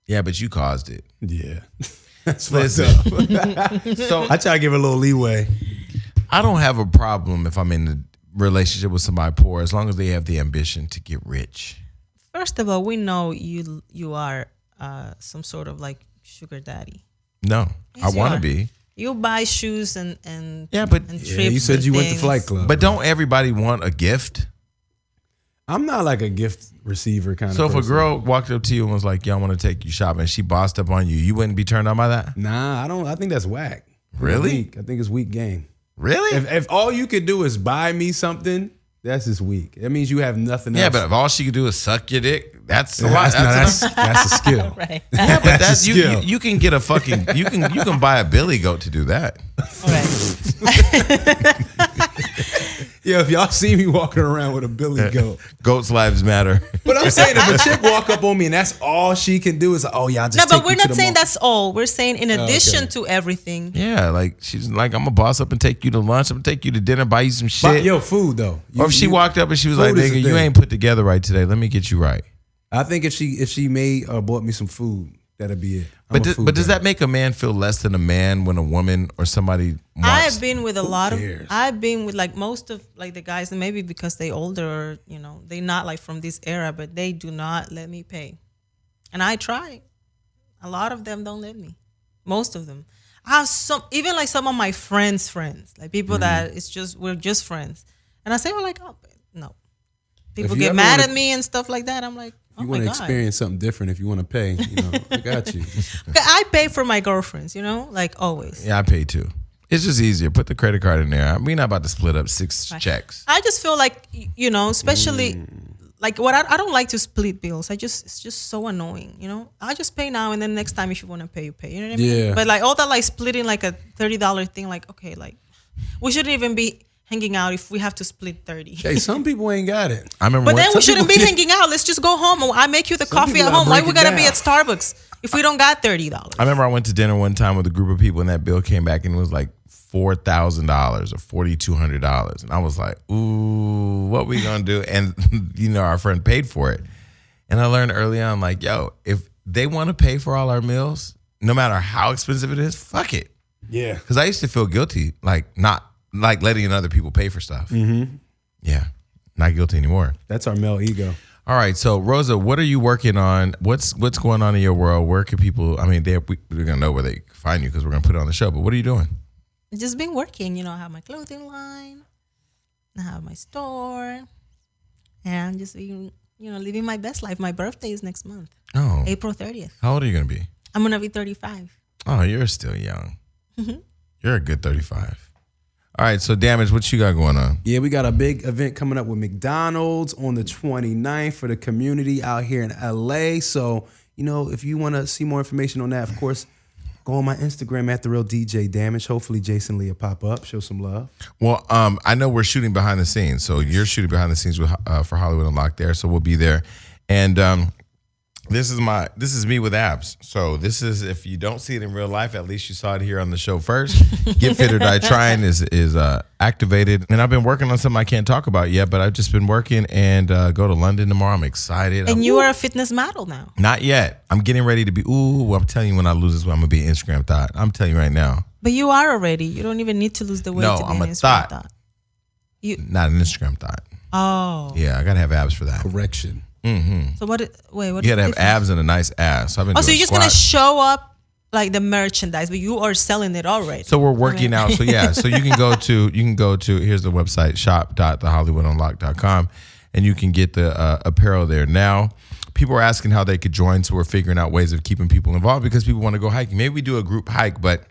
[SPEAKER 2] Yeah, but you caused it.
[SPEAKER 4] Yeah. That's
[SPEAKER 2] Listen.
[SPEAKER 4] So I try to give it a little leeway.
[SPEAKER 2] I don't have a problem if I'm in a relationship with somebody poor as long as they have the ambition to get rich.
[SPEAKER 3] First of all, we know you are some sort of like sugar daddy.
[SPEAKER 2] No,
[SPEAKER 3] Yes,
[SPEAKER 2] I
[SPEAKER 3] you
[SPEAKER 2] want to
[SPEAKER 3] are.
[SPEAKER 2] be.
[SPEAKER 3] You buy shoes and
[SPEAKER 2] Yeah, but-
[SPEAKER 3] and
[SPEAKER 4] Yeah,
[SPEAKER 3] trips
[SPEAKER 4] you said
[SPEAKER 3] and
[SPEAKER 4] you went to
[SPEAKER 3] things.
[SPEAKER 4] Flight Club.
[SPEAKER 2] But don't everybody want a gift?
[SPEAKER 4] I'm not like a gift receiver kind
[SPEAKER 2] So
[SPEAKER 4] of
[SPEAKER 2] if a
[SPEAKER 4] person.
[SPEAKER 2] girl walked up to you and was like, "Yo, I want to take you shopping," and she bossed up on you, you wouldn't be turned on by that?
[SPEAKER 4] Nah, I think that's whack.
[SPEAKER 2] Really?
[SPEAKER 4] Weak. I think it's weak game.
[SPEAKER 2] Really?
[SPEAKER 4] If all you could do is buy me something, that's just weak. That means you have nothing else.
[SPEAKER 2] Yeah, but if all she could do is suck your dick, that's a
[SPEAKER 4] Yeah,
[SPEAKER 2] lot.
[SPEAKER 4] that's a skill.
[SPEAKER 3] Right.
[SPEAKER 2] Yeah, but that's
[SPEAKER 4] a skill.
[SPEAKER 2] you can get a fucking you can buy a billy goat to do that.
[SPEAKER 3] All right.
[SPEAKER 4] Yeah, if y'all see me walking around with a billy goat.
[SPEAKER 2] Goats' lives matter.
[SPEAKER 4] But I'm saying if a chick walk up on me and that's all she can do is, oh, y'all just
[SPEAKER 3] No,
[SPEAKER 4] take
[SPEAKER 3] but we're
[SPEAKER 4] you to
[SPEAKER 3] not
[SPEAKER 4] the
[SPEAKER 3] saying
[SPEAKER 4] mall.
[SPEAKER 3] that's all. We're saying in addition
[SPEAKER 4] okay.
[SPEAKER 3] to everything.
[SPEAKER 2] Yeah, like she's like, I'm gonna boss up and take you to lunch. I'm gonna take you to dinner, buy you some
[SPEAKER 4] But,
[SPEAKER 2] shit.
[SPEAKER 4] yo, food though.
[SPEAKER 2] Or if she walked up and she was like,
[SPEAKER 4] food is
[SPEAKER 2] "Nigga,
[SPEAKER 4] the
[SPEAKER 2] you
[SPEAKER 4] thing.
[SPEAKER 2] ain't put together right today. Let me get you right."
[SPEAKER 4] I think if she made or bought me some food, That'll be it. I'm a food
[SPEAKER 2] But does
[SPEAKER 4] guy.
[SPEAKER 2] that make a man feel less than a man when a woman or somebody wants?
[SPEAKER 3] I've been with a lot of.
[SPEAKER 4] cares?
[SPEAKER 3] I've been with like most of like the guys, and maybe because they older, or they not like from this era, but they do not let me pay, and I try. A lot of them don't let me. Most of them. I have even like some of my friends, like people that we're just friends, and I say, oh, like, oh, no. People
[SPEAKER 4] you
[SPEAKER 3] get
[SPEAKER 4] ever
[SPEAKER 3] mad
[SPEAKER 4] wanna-
[SPEAKER 3] at me and stuff like that. I'm like, oh
[SPEAKER 4] You
[SPEAKER 3] my
[SPEAKER 4] want to
[SPEAKER 3] God.
[SPEAKER 4] experience something different if you want to pay. I got you.
[SPEAKER 3] I pay for my girlfriends, like always.
[SPEAKER 2] Yeah, I pay too. It's just easier. Put the credit card in there. We're not about to split up 6 checks.
[SPEAKER 3] I just feel like, especially like what I don't like to split bills. It's just so annoying, I just pay now, and then next time if you want to pay, you pay. You know what I mean?
[SPEAKER 4] Yeah.
[SPEAKER 3] But like all that like splitting like a $30 thing, like, okay, like we shouldn't even be hanging out if we have to split 30.
[SPEAKER 4] Hey, some people ain't got it.
[SPEAKER 2] I remember
[SPEAKER 3] But then we
[SPEAKER 4] some
[SPEAKER 3] shouldn't
[SPEAKER 4] people
[SPEAKER 3] be hanging out. Let's just go home. I make you the coffee
[SPEAKER 4] people
[SPEAKER 3] at
[SPEAKER 4] gotta
[SPEAKER 3] home. Why
[SPEAKER 4] break
[SPEAKER 3] we
[SPEAKER 4] it
[SPEAKER 3] gotta be
[SPEAKER 4] down.
[SPEAKER 3] at Starbucks if we don't got $30?
[SPEAKER 2] I remember I went to dinner one time with a group of people, and that bill came back and it was like $4,000 or $4,200, and I was like, "Ooh, what we gonna do?" And our friend paid for it, and I learned early on, like, yo, if they want to pay for all our meals, no matter how expensive it is, fuck it.
[SPEAKER 4] Yeah.
[SPEAKER 2] Because I used to feel guilty, like not like letting other people pay for stuff. Mm-hmm. Yeah, not guilty anymore.
[SPEAKER 4] That's our male ego.
[SPEAKER 2] All right, so Rosa, what are you working on? What's going on in your world? Where can people? I mean, we're gonna know where they can find you because we're gonna put it on the show. But what are you doing?
[SPEAKER 3] Just been working. I have my clothing line. I have my store, and I'm just being, living my best life. My birthday is next month,
[SPEAKER 2] Oh,
[SPEAKER 3] April 30th.
[SPEAKER 2] how old are you gonna be?
[SPEAKER 3] I'm gonna be 35.
[SPEAKER 2] Oh, you're still young. You're a good 35. All right, so Damage, what you got going on?
[SPEAKER 4] Yeah, we got a big event coming up with McDonald's on the 29th for the community out here in LA. So, if you want to see more information on that, of course, go on my Instagram at @TheRealDJ Damage. Hopefully Jason Lee will pop up, show some love.
[SPEAKER 2] Well, I know we're shooting behind the scenes, so you're shooting behind the scenes with for Hollywood Unlocked there, so we'll be there. And this is me with abs. So this is, if you don't see it in real life, at least you saw it here on the show first. Get Fit or Die Trying is activated, and I've been working on something I can't talk about yet, but I've just been working and go to London tomorrow. I'm excited.
[SPEAKER 3] And you are a fitness model now.
[SPEAKER 2] Not yet. I'm getting ready to be. I'm telling you, when I lose this weight, I'm gonna be an Instagram thought. I'm telling you right now.
[SPEAKER 3] But you are already. You don't even need to lose the weight
[SPEAKER 2] No,
[SPEAKER 3] to be
[SPEAKER 2] I'm
[SPEAKER 3] an
[SPEAKER 2] a
[SPEAKER 3] Instagram
[SPEAKER 2] thought.
[SPEAKER 3] Not
[SPEAKER 2] an Instagram thought.
[SPEAKER 3] Oh.
[SPEAKER 2] Yeah, I gotta have abs for that.
[SPEAKER 4] Correction.
[SPEAKER 3] So what? What?
[SPEAKER 2] You gotta have abs and a nice ass. So I've been
[SPEAKER 3] Oh, so
[SPEAKER 2] doing
[SPEAKER 3] you're just gonna
[SPEAKER 2] squats.
[SPEAKER 3] show up like the merchandise, but you are selling it already.
[SPEAKER 2] So we're working out. So yeah, so you can go to here's the website, shop.thehollywoodunlocked.com, and you can get the apparel there. Now, people are asking how they could join, so we're figuring out ways of keeping people involved because people want to go hiking. Maybe we do a group hike, but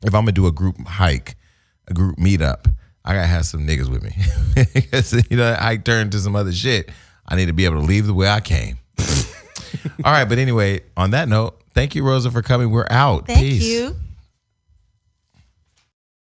[SPEAKER 2] if I'm gonna do a group hike, a group meetup, I gotta have some niggas with me. Because that hike turned to some other shit. I need to be able to leave the way I came. All right, but anyway, on that note, thank you, Rosa, for coming. We're out.
[SPEAKER 3] Thank
[SPEAKER 2] Peace.
[SPEAKER 3] you.